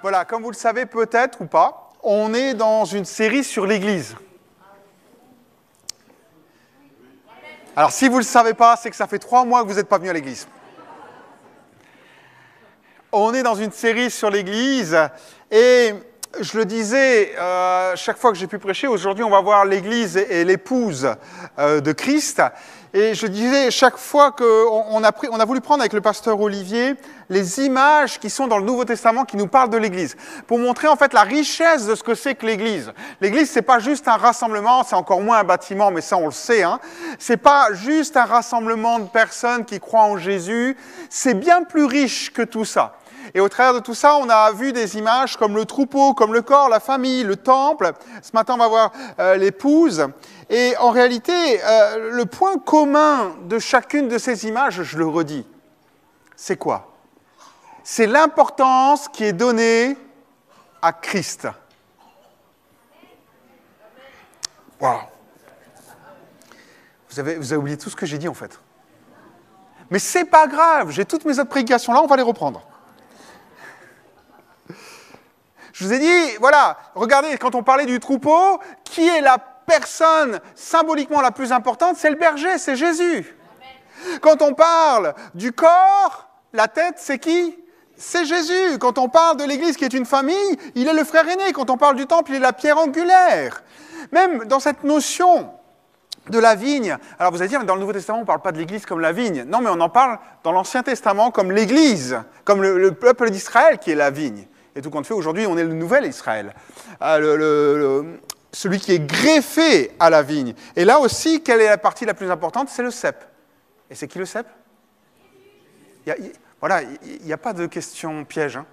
Voilà, comme vous le savez peut-être ou pas, on est dans une série sur l'Église. Alors si vous ne le savez pas, c'est que ça fait 3 mois que vous n'êtes pas venu à l'Église. On est dans une série sur l'Église et je le disais, chaque fois que j'ai pu prêcher, aujourd'hui on va voir l'Église et l'épouse de Christ. Et je disais, chaque fois qu'on a voulu prendre avec le pasteur Olivier les images qui sont dans le Nouveau Testament qui nous parlent de l'Église, pour montrer en fait la richesse de ce que c'est que l'Église. L'Église, c'est pas juste un rassemblement, c'est encore moins un bâtiment, mais ça on le sait. C'est pas juste un rassemblement de personnes qui croient en Jésus, c'est bien plus riche que tout ça. Et au travers de tout ça, on a vu des images comme le troupeau, comme le corps, la famille, le temple. Ce matin, on va voir l'épouse. Et en réalité, le point commun de chacune de ces images, je le redis, c'est quoi? C'est l'importance qui est donnée à Christ. Wow. Vous avez oublié tout ce que j'ai dit en fait. Mais c'est pas grave, j'ai toutes mes autres prédications là, on va les reprendre. Je vous ai dit, voilà, regardez, quand on parlait du troupeau, qui est la personne symboliquement la plus importante? C'est le berger, c'est Jésus. Amen. Quand on parle du corps, la tête, c'est qui? C'est Jésus. Quand on parle de l'Église qui est une famille, il est le frère aîné. Quand on parle du temple, il est la pierre angulaire. Même dans cette notion de la vigne, alors vous allez dire, dans le Nouveau Testament, on ne parle pas de l'Église comme la vigne. Non, mais on en parle dans l'Ancien Testament comme l'Église, comme le peuple d'Israël qui est la vigne. Et tout compte fait, aujourd'hui, on est le nouvel Israël. Celui qui est greffé à la vigne. Et là aussi, quelle est la partie la plus importante? C'est le cep. Et c'est qui le cep? Voilà, il n'y a pas de question piège. Vous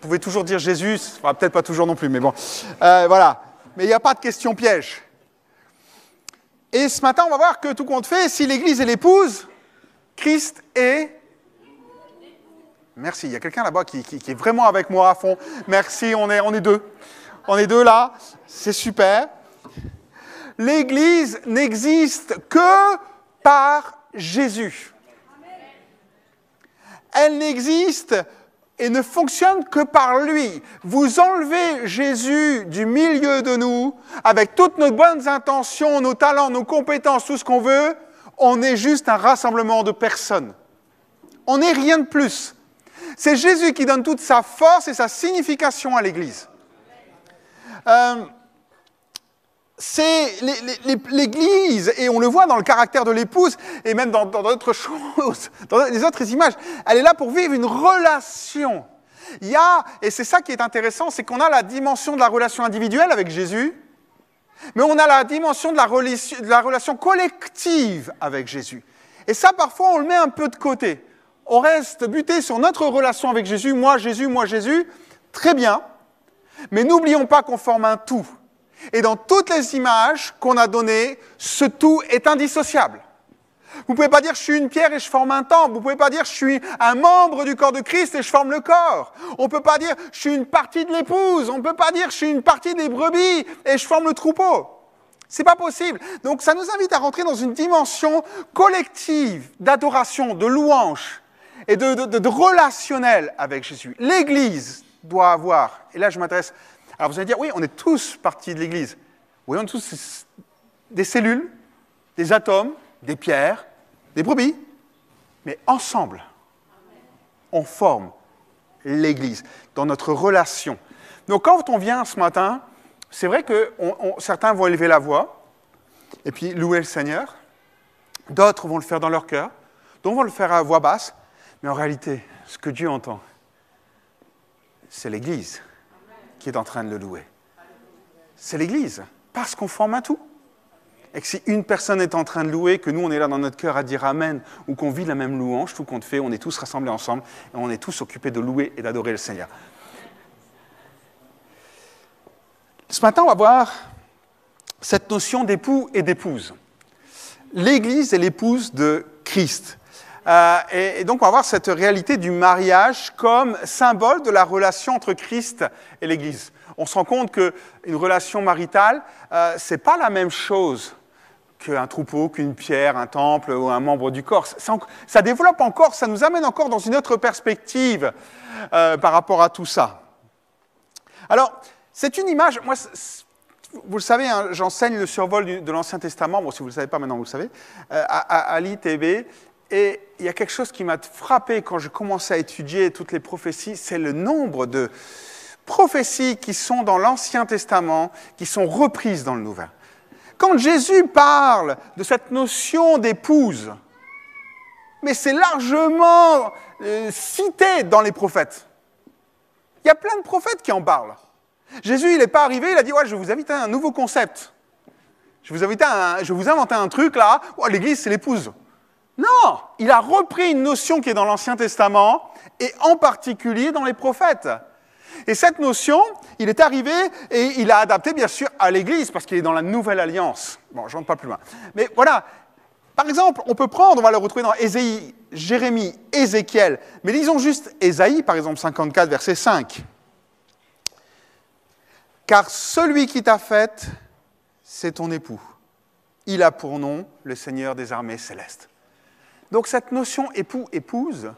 pouvez toujours dire Jésus, enfin, peut-être pas toujours non plus, mais bon. Voilà, mais il n'y a pas de question piège. Et ce matin, on va voir que tout compte fait, si l'Église est l'épouse, Christ est... Merci, il y a quelqu'un là-bas qui est vraiment avec moi à fond. Merci, on est deux. On est deux là, c'est super. L'Église n'existe que par Jésus. Elle n'existe et ne fonctionne que par lui. Vous enlevez Jésus du milieu de nous, avec toutes nos bonnes intentions, nos talents, nos compétences, tout ce qu'on veut, on est juste un rassemblement de personnes. On n'est rien de plus. C'est Jésus qui donne toute sa force et sa signification à l'Église. C'est l'Église, et on le voit dans le caractère de l'épouse, et même dans d'autres choses, dans les autres images, elle est là pour vivre une relation. Il y a, et c'est ça qui est intéressant, c'est qu'on a la dimension de la relation individuelle avec Jésus, mais on a la dimension de la relation collective avec Jésus. Et ça, parfois, on le met un peu de côté. On reste buté sur notre relation avec Jésus, moi, Jésus, très bien, mais n'oublions pas qu'on forme un tout. Et dans toutes les images qu'on a données, ce tout est indissociable. Vous ne pouvez pas dire « je suis une pierre et je forme un temple ». Vous ne pouvez pas dire « je suis un membre du corps de Christ et je forme le corps ». On ne peut pas dire « je suis une partie de l'épouse ». On ne peut pas dire « je suis une partie des brebis et je forme le troupeau ». C'est pas possible. Donc ça nous invite à rentrer dans une dimension collective d'adoration, de louange et de relationnel avec Jésus. L'Église doit avoir, et là je m'adresse... Alors vous allez dire, oui, on est tous partie de l'Église. Oui, on est tous des cellules, des atomes, des pierres, des brebis. Mais ensemble, on forme l'Église dans notre relation. Donc quand on vient ce matin, c'est vrai que certains vont élever la voix et puis louer le Seigneur. D'autres vont le faire dans leur cœur. D'autres vont le faire à voix basse. Mais en réalité, ce que Dieu entend, c'est l'Église qui est en train de le louer. C'est l'Église, parce qu'on forme un tout. Et que si une personne est en train de louer, que nous, on est là dans notre cœur à dire Amen, ou qu'on vit la même louange, tout compte fait, on est tous rassemblés ensemble, et on est tous occupés de louer et d'adorer le Seigneur. Ce matin, on va voir cette notion d'époux et d'épouse. L'Église est l'épouse de Christ. Et donc, on va voir cette réalité du mariage comme symbole de la relation entre Christ et l'Église. On se rend compte qu'une relation maritale, ce n'est pas la même chose qu'un troupeau, qu'une pierre, un temple ou un membre du corps. Ça développe encore, ça nous amène encore dans une autre perspective par rapport à tout ça. Alors, c'est une image, moi, vous le savez, hein, j'enseigne le survol de l'Ancien Testament, bon, si vous ne le savez pas maintenant, vous le savez, à l'ITB. Et il y a quelque chose qui m'a frappé quand je commençais à étudier toutes les prophéties, c'est le nombre de prophéties qui sont dans l'Ancien Testament, qui sont reprises dans le Nouveau. Quand Jésus parle de cette notion d'épouse, mais c'est largement cité dans les prophètes. Il y a plein de prophètes qui en parlent. Jésus, il n'est pas arrivé, il a dit ouais, « je vais vous inviter à un nouveau concept. Je vais vous inventer un truc là, oh, l'Église c'est l'épouse. » Non, il a repris une notion qui est dans l'Ancien Testament, et en particulier dans les prophètes. Et cette notion, il est arrivé et il l'a adaptée bien sûr à l'Église, parce qu'il est dans la Nouvelle Alliance. Bon, je ne rentre pas plus loin. Mais voilà, par exemple, on peut prendre, on va le retrouver dans Ésaïe, Jérémie, Ézéchiel, mais lisons juste Ésaïe, par exemple 54, verset 5. « Car celui qui t'a faite, c'est ton époux. Il a pour nom le Seigneur des armées célestes. » Donc cette notion époux-épouse,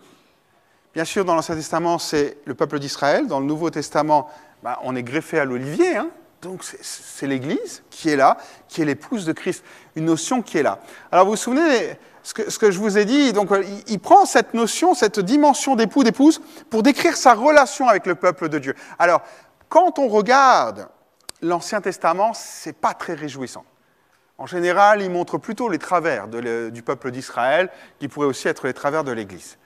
bien sûr dans l'Ancien Testament c'est le peuple d'Israël, dans le Nouveau Testament on est greffé à l'olivier, hein, donc c'est l'Église qui est là, qui est l'épouse de Christ, une notion qui est là. Alors vous vous souvenez ce que je vous ai dit, donc il prend cette notion, cette dimension d'époux, d'épouse, pour décrire sa relation avec le peuple de Dieu. Alors quand on regarde l'Ancien Testament, c'est pas très réjouissant. En général, il montre plutôt les travers du peuple d'Israël, qui pourraient aussi être les travers de l'Église.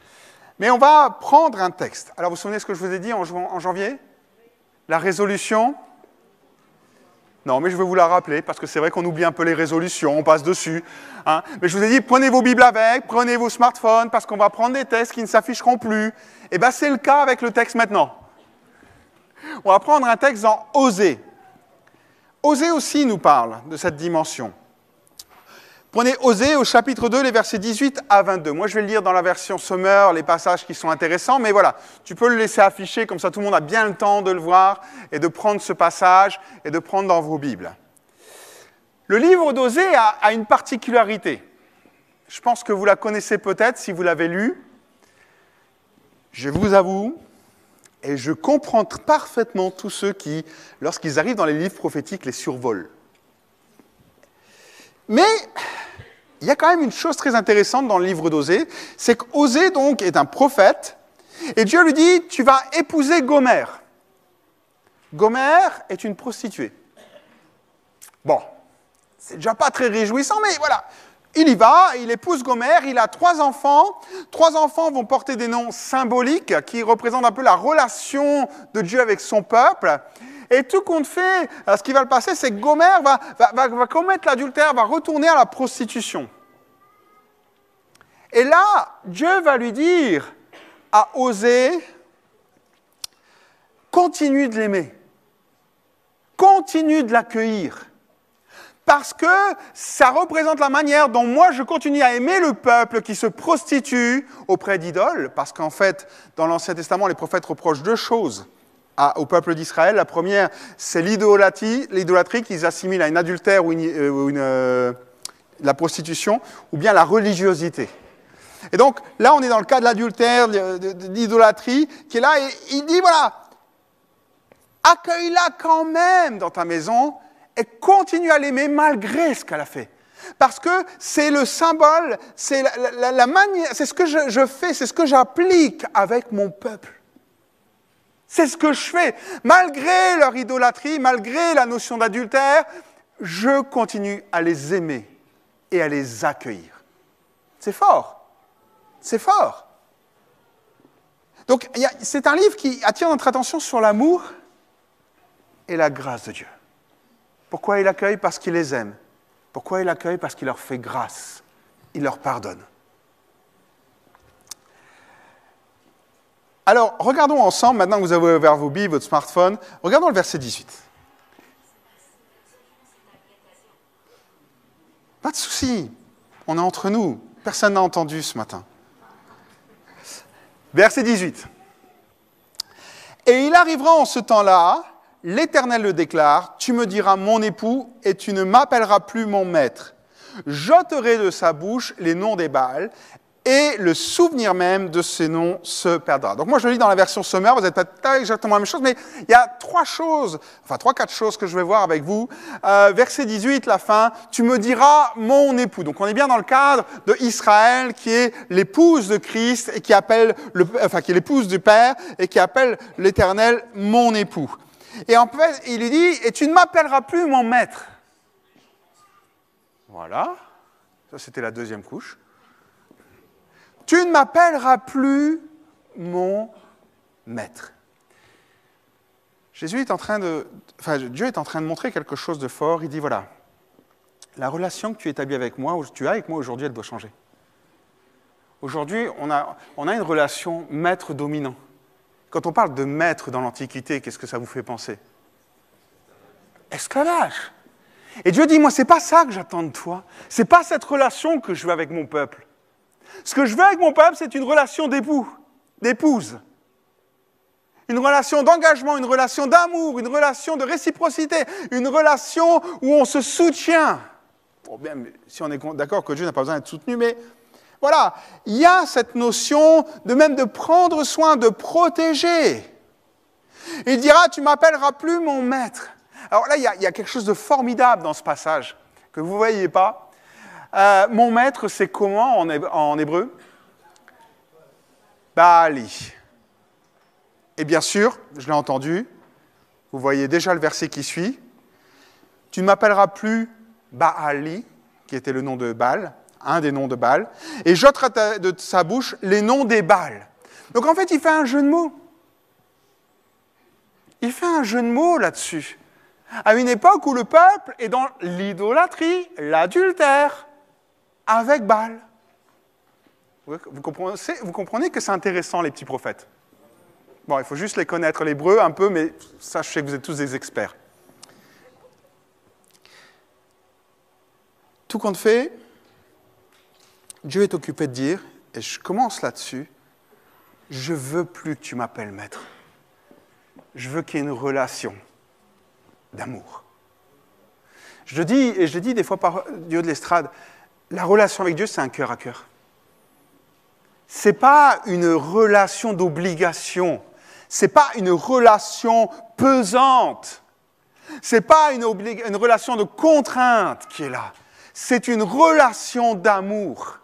Mais on va prendre un texte. Alors, vous vous souvenez ce que je vous ai dit en janvier? La résolution? Non, mais je vais vous la rappeler, parce que c'est vrai qu'on oublie un peu les résolutions, on passe dessus. Hein. Mais je vous ai dit, prenez vos Bibles avec, prenez vos smartphones, parce qu'on va prendre des textes qui ne s'afficheront plus. Et bien, c'est le cas avec le texte maintenant. On va prendre un texte dans Osée. Osée aussi nous parle de cette dimension. Prenez Osée au chapitre 2, les versets 18 à 22. Moi, je vais le lire dans la version Sommer, les passages qui sont intéressants, mais voilà, tu peux le laisser afficher, comme ça tout le monde a bien le temps de le voir et de prendre ce passage et de prendre dans vos Bibles. Le livre d'Osée a une particularité. Je pense que vous la connaissez peut-être si vous l'avez lu. Je vous avoue, et je comprends parfaitement tous ceux qui, lorsqu'ils arrivent dans les livres prophétiques, les survolent. Mais il y a quand même une chose très intéressante dans le livre d'Osée, c'est qu'Osée donc est un prophète, et Dieu lui dit, tu vas épouser Gomère. Gomère est une prostituée. Bon, c'est déjà pas très réjouissant, mais voilà. Il y va, il épouse Gomère, il a 3 enfants. 3 enfants vont porter des noms symboliques qui représentent un peu la relation de Dieu avec son peuple. Et tout compte fait, ce qui va le passer, c'est que Gomère va commettre l'adultère, va retourner à la prostitution. Et là, Dieu va lui dire à Osée, continue de l'aimer, continue de l'accueillir. Parce que ça représente la manière dont moi je continue à aimer le peuple qui se prostitue auprès d'idoles. Parce qu'en fait, dans l'Ancien Testament, les prophètes reprochent 2 choses au peuple d'Israël. La première, c'est l'idolâtrie qu'ils assimilent à une adultère ou la prostitution, ou bien la religiosité. Et donc là, on est dans le cas de l'adultère, de l'idolâtrie, qui est là, et il dit, voilà, accueille-la quand même dans ta maison, et continue à l'aimer malgré ce qu'elle a fait. Parce que c'est le symbole, c'est la manière, c'est ce que je fais, c'est ce que j'applique avec mon peuple. C'est ce que je fais. Malgré leur idolâtrie, malgré la notion d'adultère, je continue à les aimer et à les accueillir. C'est fort. C'est fort. Donc, c'est un livre qui attire notre attention sur l'amour et la grâce de Dieu. Pourquoi il accueille? Parce qu'il les aime. Pourquoi il accueille? Parce qu'il leur fait grâce. Il leur pardonne. Alors, regardons ensemble, maintenant que vous avez ouvert vos Bibles, votre smartphone, regardons le verset 18. Pas de souci, on est entre nous. Personne n'a entendu ce matin. Verset 18. Et il arrivera en ce temps-là, l'Éternel le déclare, tu me diras mon époux et tu ne m'appelleras plus mon maître. J'ôterai de sa bouche les noms des Baals et le souvenir même de ces noms se perdra. Donc moi je lis dans la version sommaire, vous n'êtes pas exactement la même chose, mais il y a trois, quatre choses que je vais voir avec vous. Verset 18, la fin, tu me diras mon époux. Donc on est bien dans le cadre de Israël qui est l'épouse de Christ et qui est l'épouse du Père et qui appelle l'Éternel mon époux. Et en fait, il lui dit, et tu ne m'appelleras plus mon maître. Voilà, ça c'était la deuxième couche. Tu ne m'appelleras plus mon maître. Dieu est en train de montrer quelque chose de fort. Il dit, voilà, la relation que tu établis avec moi, ou tu as avec moi aujourd'hui, elle doit changer. Aujourd'hui, on a une relation maître-dominant. Quand on parle de maître dans l'Antiquité, qu'est-ce que ça vous fait penser? Esclavage. Et Dieu dit, moi, c'est pas ça que j'attends de toi. C'est pas cette relation que je veux avec mon peuple. Ce que je veux avec mon peuple, c'est une relation d'époux, d'épouse. Une relation d'engagement, une relation d'amour, une relation de réciprocité, une relation où on se soutient. Bon, bien, si on est d'accord que Dieu n'a pas besoin d'être soutenu, mais voilà, il y a cette notion de prendre soin, de protéger. Il dira, tu ne m'appelleras plus mon maître. Alors là, il y a quelque chose de formidable dans ce passage que vous ne voyez pas. Mon maître, c'est comment en hébreu? Baali. Et bien sûr, je l'ai entendu, vous voyez déjà le verset qui suit. Tu ne m'appelleras plus Baali, qui était le nom de Baal, un des noms de Baal, et j'ôterai de sa bouche les noms des Baals. Donc en fait, il fait un jeu de mots. Il fait un jeu de mots là-dessus. À une époque où le peuple est dans l'idolâtrie, l'adultère, avec Baal. Vous comprenez que c'est intéressant, les petits prophètes. Bon, il faut juste les connaître, l'hébreu un peu, mais ça, je sais que vous êtes tous des experts. Tout compte fait, Dieu est occupé de dire, et je commence là-dessus, je veux plus que tu m'appelles maître. Je veux qu'il y ait une relation d'amour. Je le dis, et je le dis des fois par Dieu de l'estrade, la relation avec Dieu, c'est un cœur à cœur. Ce n'est pas une relation d'obligation. Ce n'est pas une relation pesante. Ce n'est pas une relation de contrainte qui est là. C'est une relation d'amour.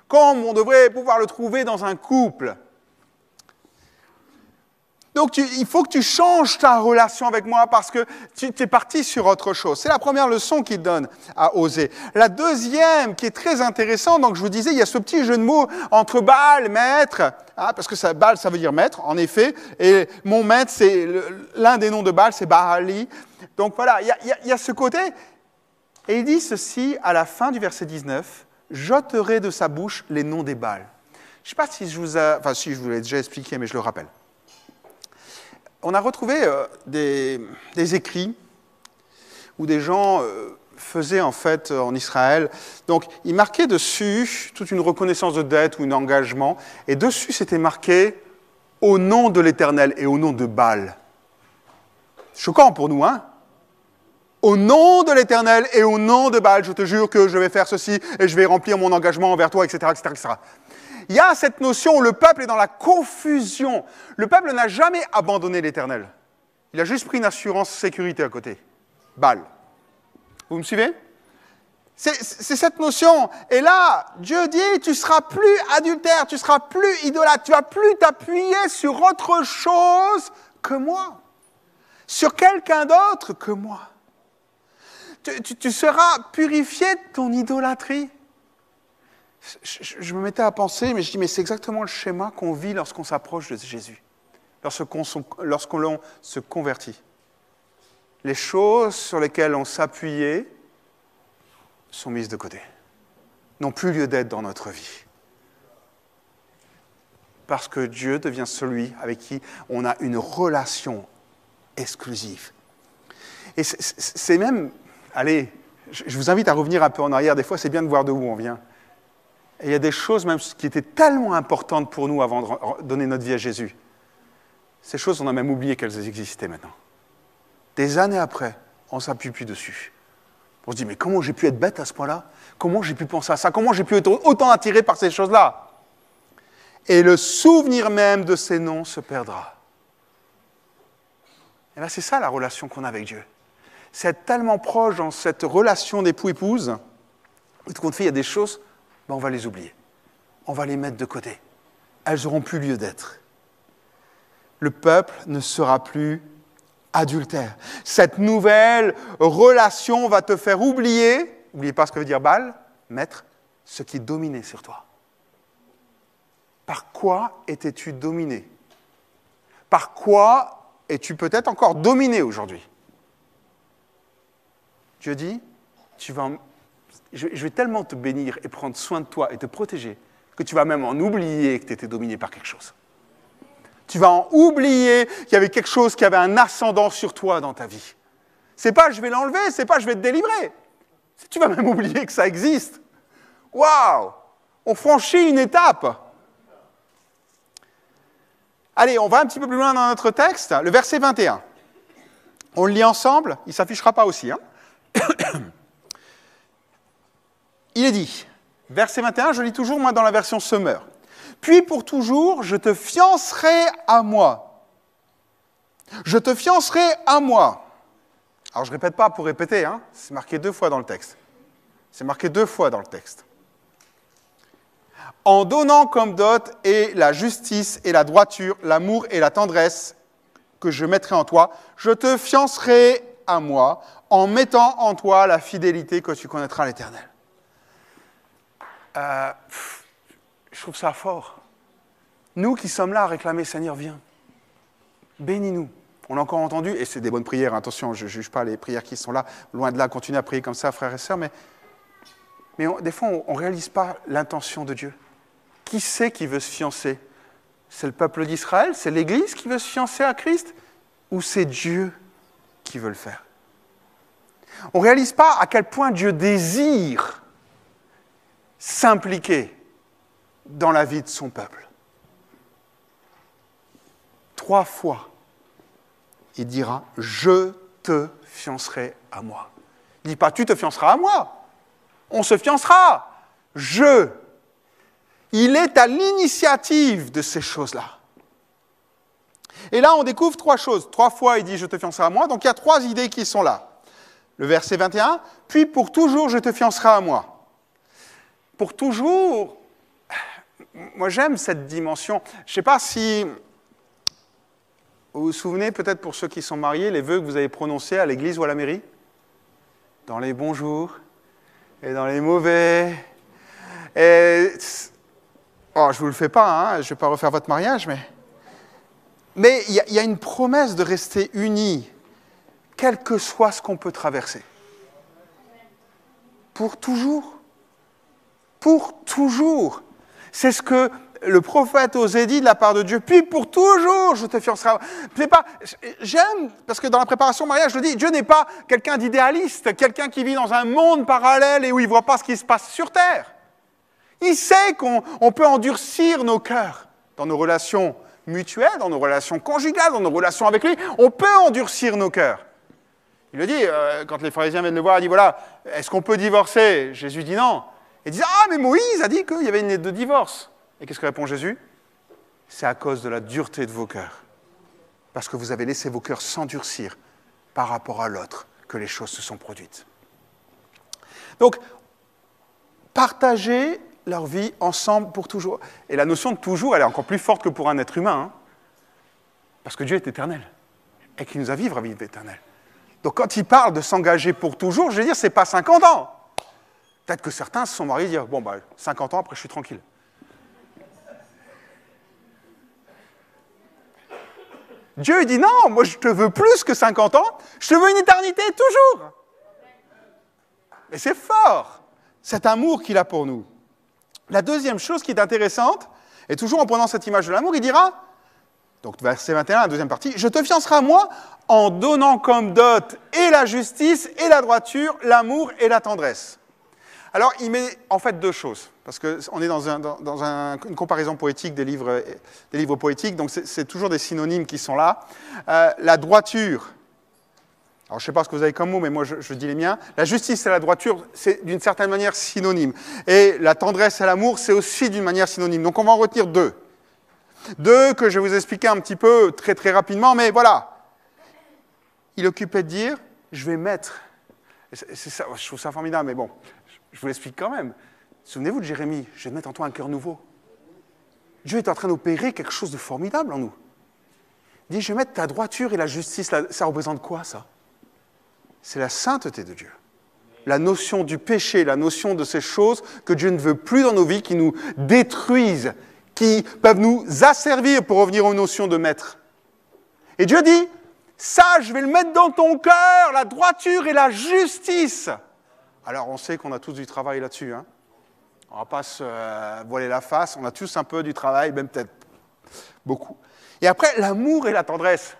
Comme on devrait pouvoir le trouver dans un couple. Donc, il faut que tu changes ta relation avec moi parce que tu es parti sur autre chose. C'est la première leçon qu'il donne à Osée. La deuxième, qui est très intéressante, donc je vous disais, il y a ce petit jeu de mots entre Baal, maître, parce que Baal, ça veut dire maître, en effet, et mon maître, c'est l'un des noms de Baal, c'est Baali. Donc voilà, il y a ce côté. Et il dit ceci à la fin du verset 19, « J'ôterai de sa bouche les noms des Baals. » Je ne sais pas si je vous l'ai déjà expliqué, mais je le rappelle. On a retrouvé des écrits où des gens faisaient en fait en Israël. Donc, ils marquaient dessus toute une reconnaissance de dette ou un engagement. Et dessus, c'était marqué « Au nom de l'Éternel et au nom de Baal ». Choquant pour nous, hein? Au nom de l'Éternel et au nom de Baal, je te jure que je vais faire ceci et je vais remplir mon engagement envers toi, etc., etc., etc. Il y a cette notion où le peuple est dans la confusion. Le peuple n'a jamais abandonné l'Éternel. Il a juste pris une assurance sécurité à côté. Baal. Vous me suivez? C'est cette notion. Et là, Dieu dit, tu ne seras plus adultère, tu ne seras plus idolâtre, tu ne vas plus t'appuyer sur autre chose que moi. Sur quelqu'un d'autre que moi. Tu seras purifié de ton idolâtrie. Je me mettais à penser, mais je dis, mais c'est exactement le schéma qu'on vit lorsqu'on s'approche de Jésus, lorsqu'on se convertit. Les choses sur lesquelles on s'appuyait sont mises de côté, n'ont plus lieu d'être dans notre vie. Parce que Dieu devient celui avec qui on a une relation exclusive. Et c'est même, allez, je vous invite à revenir un peu en arrière, des fois c'est bien de voir d'où on vient. Et il y a des choses même qui étaient tellement importantes pour nous avant de donner notre vie à Jésus. Ces choses, on a même oublié qu'elles existaient maintenant. Des années après, on ne s'appuie plus dessus. On se dit, mais comment j'ai pu être bête à ce point-là? Comment j'ai pu penser à ça? Comment j'ai pu être autant attiré par ces choses-là? Et le souvenir même de ces noms se perdra. Et bien c'est ça la relation qu'on a avec Dieu. C'est être tellement proche dans cette relation d'époux-épouse, où tout compte fait, il y a des choses, ben on va les oublier. On va les mettre de côté. Elles n'auront plus lieu d'être. Le peuple ne sera plus adultère. Cette nouvelle relation va te faire oublier, n'oubliez pas ce que veut dire Baal, maître, ce qui dominait sur toi. Par quoi étais-tu dominé? Par quoi es-tu peut-être encore dominé aujourd'hui? Dieu dit, je vais tellement te bénir et prendre soin de toi et te protéger que tu vas même en oublier que tu étais dominé par quelque chose. Tu vas en oublier qu'il y avait quelque chose qui avait un ascendant sur toi dans ta vie. C'est pas je vais l'enlever, c'est pas je vais te délivrer. Tu vas même oublier que ça existe. Waouh! On franchit une étape. Allez, on va un petit peu plus loin dans notre texte. Le verset 21. On le lit ensemble. Il ne s'affichera pas aussi. Hein. Il est dit, verset 21, je lis toujours moi dans la version Semeur. Puis pour toujours, je te fiancerai à moi. Je te fiancerai à moi. Alors je ne répète pas pour répéter, hein. C'est marqué 2 fois dans le texte. C'est marqué 2 fois dans le texte. En donnant comme dot et la justice et la droiture, l'amour et la tendresse que je mettrai en toi, je te fiancerai à moi, en mettant en toi la fidélité que tu connaîtras l'Éternel. Je trouve ça fort. Nous qui sommes là à réclamer, Seigneur, viens, bénis-nous. On l'a encore entendu, et c'est des bonnes prières, attention, je ne juge pas les prières qui sont là, loin de là, continuez à prier comme ça, frères et sœurs, mais des fois, on ne réalise pas l'intention de Dieu. Qui c'est qui veut se fiancer? C'est le peuple d'Israël? C'est l'Église qui veut se fiancer à Christ? Ou c'est Dieu qui veut le faire? On ne réalise pas à quel point Dieu désire s'impliquer dans la vie de son peuple. 3 fois, il dira « Je te fiancerai à moi ». Il ne dit pas « Tu te fianceras à moi ». On se fiancera. Je. Il est à l'initiative de ces choses-là. Et là, on découvre 3 choses. 3 fois, il dit « Je te fiancerai à moi ». Donc, il y a 3 idées qui sont là. Le verset 21, « Puis pour toujours, je te fiancerai à moi ». Pour toujours, moi j'aime cette dimension. Je ne sais pas si vous vous souvenez, peut-être pour ceux qui sont mariés, les vœux que vous avez prononcés à l'église ou à la mairie. Dans les bons jours et dans les mauvais. Et je ne vous le fais pas, hein, je ne vais pas refaire votre mariage, mais il y a une promesse de rester unis, quel que soit ce qu'on peut traverser. Pour toujours. Pour toujours. C'est ce que le prophète osait dire de la part de Dieu. Puis pour toujours, je te fiancerai. J'aime, parce que dans la préparation au mariage, je le dis, Dieu n'est pas quelqu'un d'idéaliste, quelqu'un qui vit dans un monde parallèle et où il ne voit pas ce qui se passe sur terre. Il sait qu'on peut endurcir nos cœurs dans nos relations mutuelles, dans nos relations conjugales, dans nos relations avec lui. On peut endurcir nos cœurs. Il le dit, quand les pharisiens viennent le voir, il dit, voilà, est-ce qu'on peut divorcer? Jésus dit non. Il dit, ah, mais Moïse a dit qu'il y avait une lettre de divorce. Et qu'est-ce que répond Jésus? C'est à cause de la dureté de vos cœurs. Parce que vous avez laissé vos cœurs s'endurcir par rapport à l'autre que les choses se sont produites. Donc, partager leur vie ensemble pour toujours. Et la notion de toujours, elle est encore plus forte que pour un être humain. Hein, parce que Dieu est éternel. Et qu'il nous a vivre à vie éternelle. Donc, quand il parle de s'engager pour toujours, je veux dire, c'est pas 50 ans. Peut-être que certains se sont mariés et disent « Bon, 50 ans, après je suis tranquille. » Dieu il dit « Non, moi je te veux plus que 50 ans, je te veux une éternité toujours. » Et c'est fort, cet amour qu'il a pour nous. La deuxième chose qui est intéressante, et toujours en prenant cette image de l'amour, il dira, donc verset 21, la deuxième partie, « Je te fiancerai à moi en donnant comme dot et la justice et la droiture, l'amour et la tendresse. » Alors, il met en fait deux choses, parce qu'on est dans une comparaison poétique des livres poétiques, donc c'est toujours des synonymes qui sont là. La droiture, alors je ne sais pas ce que vous avez comme mot, mais moi je dis les miens. La justice et la droiture, c'est d'une certaine manière synonyme. Et la tendresse et l'amour, c'est aussi d'une manière synonyme. Donc on va en retenir deux. Deux que je vais vous expliquer un petit peu très très rapidement, mais voilà. Il occupait de dire, je vais mettre... C'est ça, je trouve ça formidable, mais bon, je vous l'explique quand même. Souvenez-vous de Jérémie, je vais mettre en toi un cœur nouveau. Dieu est en train d'opérer quelque chose de formidable en nous. Il dit, je vais mettre ta droiture et la justice. Ça représente quoi, ça? C'est la sainteté de Dieu. La notion du péché, la notion de ces choses que Dieu ne veut plus dans nos vies, qui nous détruisent, qui peuvent nous asservir pour revenir aux notions de maître. Et Dieu dit, ça, je vais le mettre dans ton cœur, la droiture et la justice. Alors, on sait qu'on a tous du travail là-dessus. Hein. On ne va pas se voiler la face. On a tous un peu du travail, même peut-être beaucoup. Et après, l'amour et la tendresse.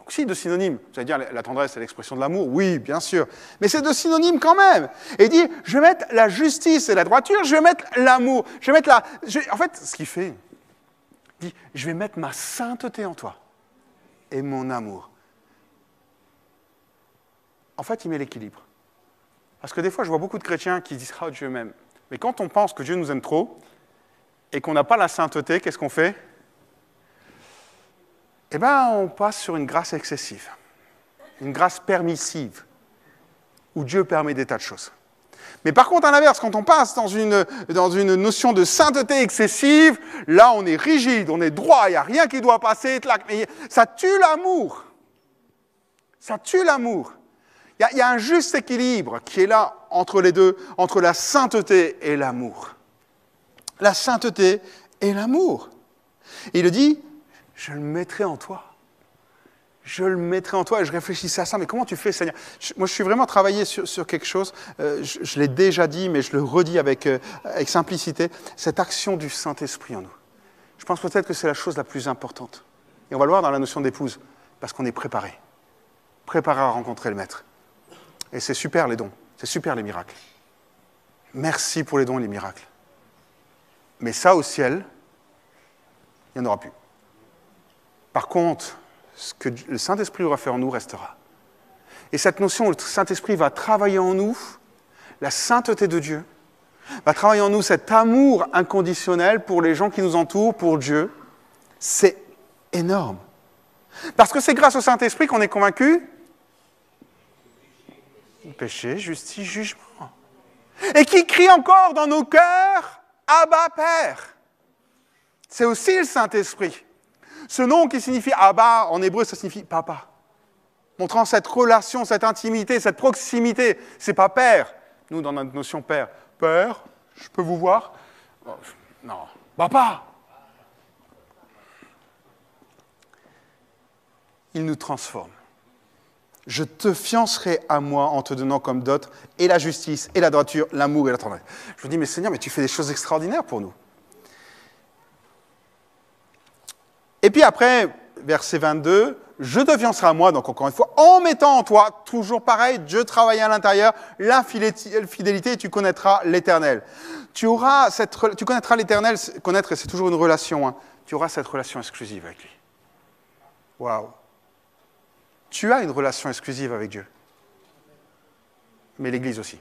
Aussi deux synonymes. Vous allez dire, la tendresse, c'est l'expression de l'amour. Oui, bien sûr. Mais c'est deux synonymes quand même. Et il dit, je vais mettre la justice et la droiture, je vais mettre l'amour. Je vais mettre En fait, ce qu'il fait, il dit, je vais mettre ma sainteté en toi et mon amour. En fait, il met l'équilibre. Parce que des fois, je vois beaucoup de chrétiens qui disent « Ah, Dieu m'aime ». Mais quand on pense que Dieu nous aime trop et qu'on n'a pas la sainteté, qu'est-ce qu'on fait? Eh bien, on passe sur une grâce excessive, une grâce permissive, où Dieu permet des tas de choses. Mais par contre, à l'inverse, quand on passe dans une notion de sainteté excessive, là, on est rigide, on est droit, il n'y a rien qui doit passer. Mais ça tue l'amour. Ça tue l'amour. Il y a un juste équilibre qui est là entre les deux, entre la sainteté et l'amour. La sainteté et l'amour. Et il dit, je le mettrai en toi. Je le mettrai en toi. Et je réfléchissais à ça, mais comment tu fais, Seigneur? Moi, je suis vraiment travaillé sur quelque chose, je l'ai déjà dit, mais je le redis avec simplicité, cette action du Saint-Esprit en nous. Je pense peut-être que c'est la chose la plus importante. Et on va le voir dans la notion d'épouse, parce qu'on est préparé. Préparé à rencontrer le Maître. Et c'est super les dons, c'est super les miracles. Merci pour les dons et les miracles. Mais ça, au ciel, il n'y en aura plus. Par contre, ce que le Saint-Esprit aura fait en nous restera. Et cette notion, le Saint-Esprit va travailler en nous, la sainteté de Dieu, va travailler en nous cet amour inconditionnel pour les gens qui nous entourent, pour Dieu. C'est énorme. Parce que c'est grâce au Saint-Esprit qu'on est convaincu péché, justice, jugement. Et qui crie encore dans nos cœurs, Abba, Père. C'est aussi le Saint-Esprit. Ce nom qui signifie Abba, en hébreu, ça signifie papa. Montrant cette relation, cette intimité, cette proximité. C'est pas Père. Nous, dans notre notion Père. Père, je peux vous voir? Non. Papa. Il nous transforme. Je te fiancerai à moi en te donnant comme dot et la justice, et la droiture, l'amour et la tendresse. Je vous dis, mais Seigneur, mais tu fais des choses extraordinaires pour nous. Et puis après, verset 22, je te fiancerai à moi, donc encore une fois, en mettant en toi, toujours pareil, Dieu travaille à l'intérieur, la fidélité, tu connaîtras l'Éternel. Tu connaîtras l'Éternel, connaître, c'est toujours une relation, hein. Tu auras cette relation exclusive avec lui. Waouh! Tu as une relation exclusive avec Dieu. Mais l'Église aussi.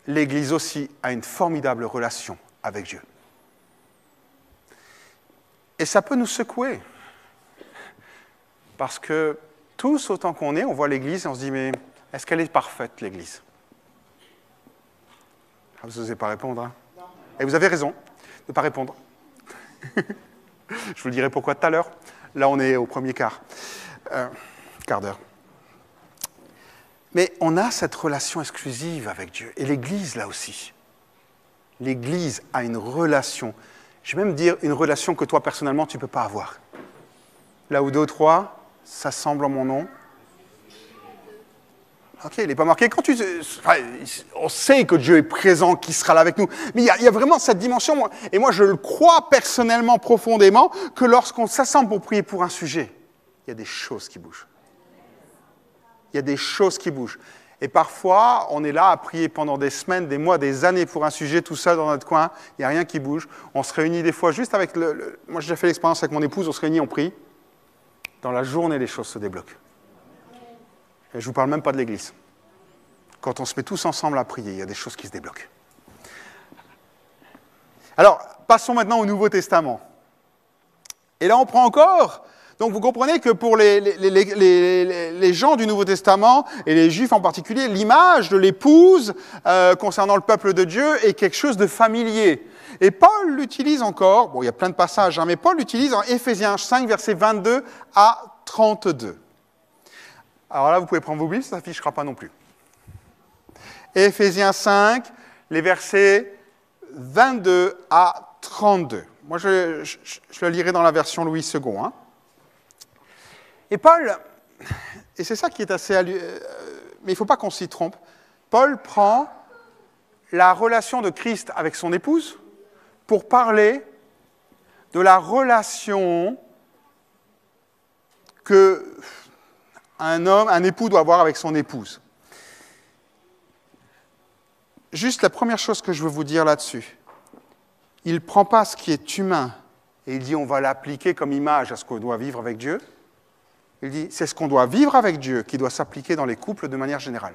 L'Église aussi a une formidable relation avec Dieu. Et ça peut nous secouer. Parce que tous, autant qu'on est, on voit l'Église et on se dit, mais est-ce qu'elle est parfaite, l'Église? Vous n'osez pas répondre, hein? Et vous avez raison de ne pas répondre. Je vous le dirai pourquoi tout à l'heure. Là, on est au premier quart d'heure. Mais on a cette relation exclusive avec Dieu. Et l'Église, là aussi. L'Église a une relation, je vais même dire une relation que toi, personnellement, tu ne peux pas avoir. Là où 2 ou 3 s'assemblent en mon nom. Ok, il n'est pas marqué. On sait que Dieu est présent, qu'il sera là avec nous. Mais il y a vraiment cette dimension, et moi je le crois personnellement, profondément, que lorsqu'on s'assemble pour prier pour un sujet, il y a des choses qui bougent. Il y a des choses qui bougent. Et parfois, on est là à prier pendant des semaines, des mois, des années pour un sujet tout seul dans notre coin. Il n'y a rien qui bouge. On se réunit des fois juste avec Moi, j'ai déjà fait l'expérience avec mon épouse, on se réunit, on prie. Dans la journée, les choses se débloquent. Et je ne vous parle même pas de l'église. Quand on se met tous ensemble à prier, il y a des choses qui se débloquent. Alors, passons maintenant au Nouveau Testament. Et là, on prend encore... Donc, vous comprenez que pour les gens du Nouveau Testament, et les Juifs en particulier, l'image de l'épouse concernant le peuple de Dieu est quelque chose de familier. Et Paul l'utilise encore, bon, il y a plein de passages, hein, mais Paul l'utilise en Éphésiens 5, versets 22 à 32. Alors là, vous pouvez prendre vos Bibles, ça ne s'affichera pas non plus. Éphésiens 5, les versets 22 à 32. Moi, je le lirai dans la version Louis II. Hein. Et Paul, et c'est ça qui est assez... mais il ne faut pas qu'on s'y trompe, Paul prend la relation de Christ avec son épouse pour parler de la relation que un époux doit avoir avec son épouse. Juste la première chose que je veux vous dire là-dessus, il ne prend pas ce qui est humain et il dit on va l'appliquer comme image à ce qu'on doit vivre avec Dieu. Il dit c'est ce qu'on doit vivre avec Dieu qui doit s'appliquer dans les couples de manière générale.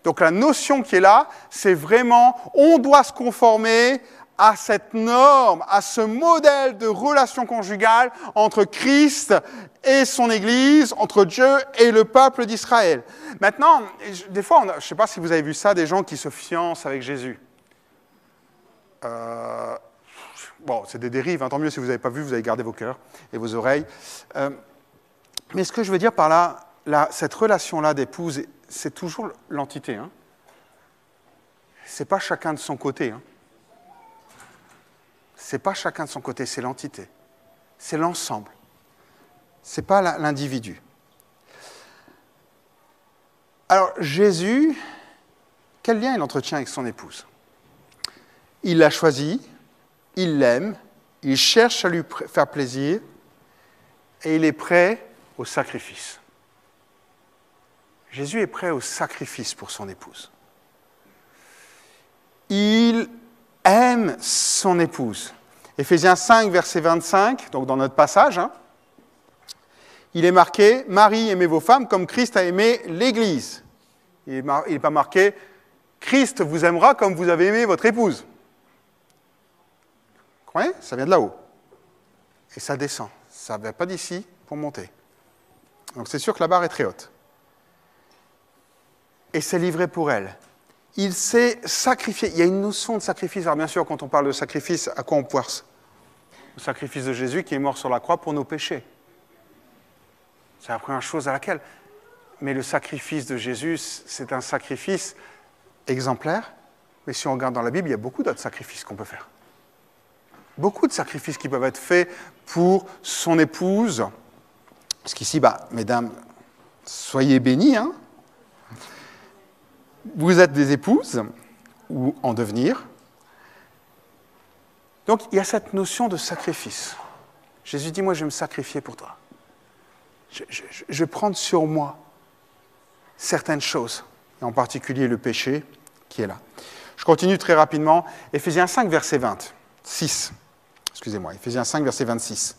Donc la notion qui est là, c'est vraiment on doit se conformer à cette norme, à ce modèle de relation conjugale entre Christ et son Église, entre Dieu et le peuple d'Israël. Maintenant, des fois, je ne sais pas si vous avez vu ça, des gens qui se fiancent avec Jésus. Bon, c'est des dérives, hein, tant mieux si vous n'avez pas vu, vous avez gardé vos cœurs et vos oreilles. Mais ce que je veux dire par là, cette relation-là d'épouse, c'est toujours l'entité. Hein. Ce n'est pas chacun de son côté. Hein. Ce n'est pas chacun de son côté, c'est l'entité. C'est l'ensemble. Ce n'est pas l'individu. Alors, Jésus, quel lien il entretient avec son épouse? Il l'a choisie, il l'aime, il cherche à lui faire plaisir et il est prêt au sacrifice. Jésus est prêt au sacrifice pour son épouse. Il aime son épouse. Éphésiens 5, verset 25, donc dans notre passage, hein, il est marqué « Marie, aimez vos femmes comme Christ a aimé l'Église ». Il n'est pas marqué « Christ vous aimera comme vous avez aimé votre épouse ». Vous comprenez? Ça vient de là-haut. Et ça descend. Ça ne vient pas d'ici pour monter. Donc c'est sûr que la barre est très haute. Et c'est livré pour elle. Il s'est sacrifié. Il y a une notion de sacrifice. Alors bien sûr, quand on parle de sacrifice, à quoi on pense? Le sacrifice de Jésus qui est mort sur la croix pour nos péchés. C'est la première chose à laquelle. Mais le sacrifice de Jésus, c'est un sacrifice exemplaire. Mais si on regarde dans la Bible, il y a beaucoup d'autres sacrifices qu'on peut faire. Beaucoup de sacrifices qui peuvent être faits pour son épouse. Parce qu'ici, mesdames, soyez bénies, hein. Vous êtes des épouses, ou en devenir. Donc, il y a cette notion de sacrifice. Jésus dit, moi, je vais me sacrifier pour toi. Je vais prendre sur moi certaines choses, et en particulier le péché qui est là. Je continue très rapidement. Éphésiens 5, verset 26. Excusez-moi, Éphésiens 5, verset 26.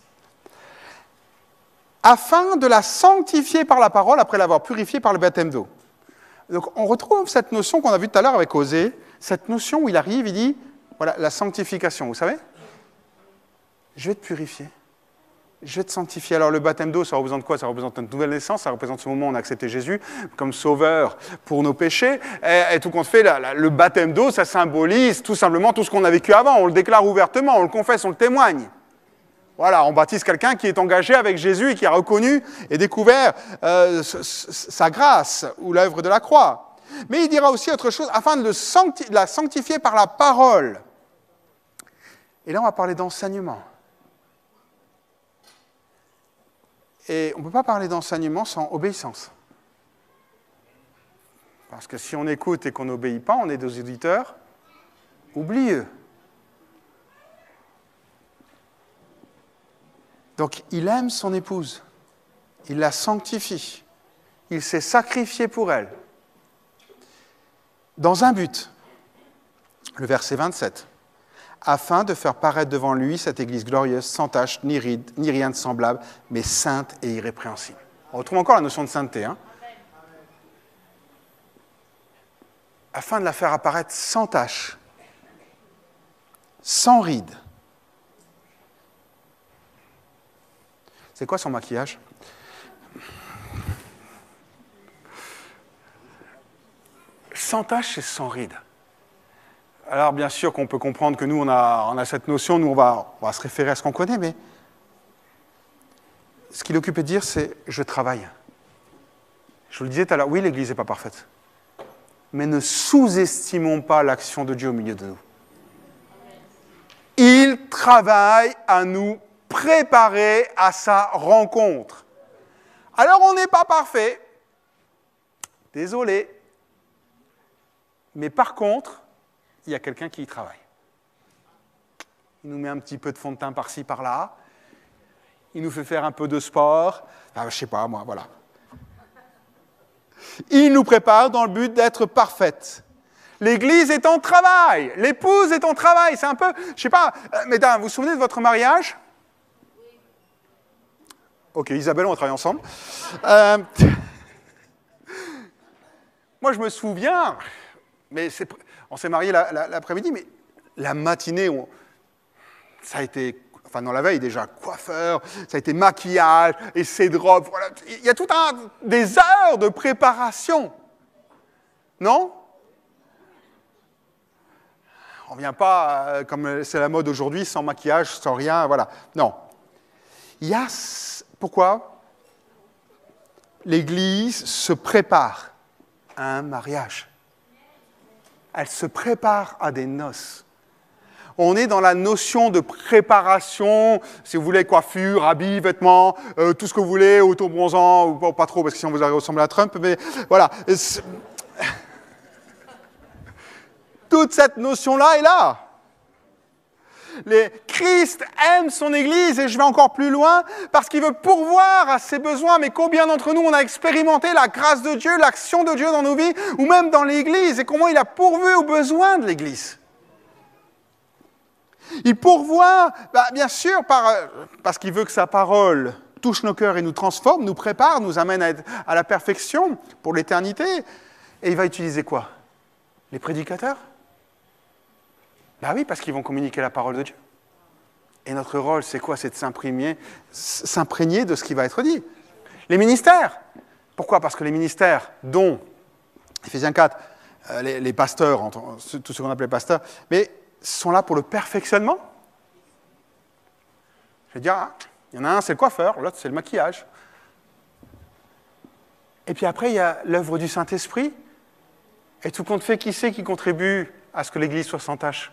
Afin de la sanctifier par la parole, après l'avoir purifiée par le baptême d'eau. Donc, on retrouve cette notion qu'on a vue tout à l'heure avec Osée, cette notion où il arrive, il dit, voilà, la sanctification, vous savez? Je vais te purifier. Je vais te sanctifier. Alors, le baptême d'eau, ça représente quoi? Ça représente une nouvelle naissance, ça représente ce moment où on a accepté Jésus comme sauveur pour nos péchés. Et tout compte fait, le baptême d'eau, ça symbolise tout simplement tout ce qu'on a vécu avant. On le déclare ouvertement, on le confesse, on le témoigne. Voilà, on baptise quelqu'un qui est engagé avec Jésus et qui a reconnu et découvert sa grâce ou l'œuvre de la croix. Mais il dira aussi autre chose, afin de la sanctifier par la parole. Et là, on va parler d'enseignement. Et on ne peut pas parler d'enseignement sans obéissance. Parce que si on écoute et qu'on n'obéit pas, on est des auditeurs oublieux. Donc, il aime son épouse. Il la sanctifie. Il s'est sacrifié pour elle. Dans un but, le verset 27, afin de faire paraître devant lui cette Église glorieuse, sans tache, ni ride, ni rien de semblable, mais sainte et irrépréhensible. On retrouve encore la notion de sainteté. Afin de la faire apparaître sans tache, sans ride. C'est quoi son maquillage? Sans tache et sans ride. Alors bien sûr qu'on peut comprendre que nous, on a cette notion, nous on va se référer à ce qu'on connaît, mais ce qu'il occupait de dire, c'est « je travaille ». Je vous le disais tout à l'heure, oui, l'Église n'est pas parfaite, mais ne sous-estimons pas l'action de Dieu au milieu de nous. Il travaille à nous préparer à sa rencontre. Alors on n'est pas parfait, désolé, mais par contre, il y a quelqu'un qui y travaille. Il nous met un petit peu de fond de teint par-ci, par-là, il nous fait faire un peu de sport, je ne sais pas moi, voilà. Il nous prépare dans le but d'être parfaite. L'Église est en travail, l'épouse est en travail, c'est un peu, je ne sais pas, mesdames, vous vous souvenez de votre mariage? Ok, Isabelle, on va travailler ensemble. Moi, je me souviens, mais on s'est mariés l'après-midi, mais la matinée, ça a été, enfin dans la veille déjà, coiffeur, ça a été maquillage, essai de robe, voilà. Il y a tout des heures de préparation. Non? On ne vient pas, comme c'est la mode aujourd'hui, sans maquillage, sans rien, voilà. Non. Il y a... Pourquoi? L'Église se prépare à un mariage. Elle se prépare à des noces. On est dans la notion de préparation, si vous voulez, coiffure, habits, vêtements, tout ce que vous voulez, auto-bronzant, ou pas trop, parce que sinon vous allez ressembler à Trump, mais voilà. Toute cette notion-là est là. Christ aime son Église, et je vais encore plus loin, parce qu'il veut pourvoir à ses besoins. Mais combien d'entre nous, on a expérimenté la grâce de Dieu, l'action de Dieu dans nos vies, ou même dans l'Église, et comment il a pourvu aux besoins de l'Église? Il pourvoit, bien sûr, parce qu'il veut que sa parole touche nos cœurs et nous transforme, nous prépare, nous amène à la perfection pour l'éternité. Et il va utiliser quoi? Les prédicateurs? Oui, parce qu'ils vont communiquer la parole de Dieu. Et notre rôle, c'est quoi? C'est de s'imprégner de ce qui va être dit. Les ministères. Pourquoi? Parce que les ministères, dont, Éphésiens 4, les pasteurs, tout ce qu'on appelle les pasteurs, mais sont là pour le perfectionnement. Je veux dire, il y en a un, c'est le coiffeur, l'autre, c'est le maquillage. Et puis après, il y a l'œuvre du Saint-Esprit. Et tout compte fait, qui c'est qui contribue à ce que l'Église soit sans tache?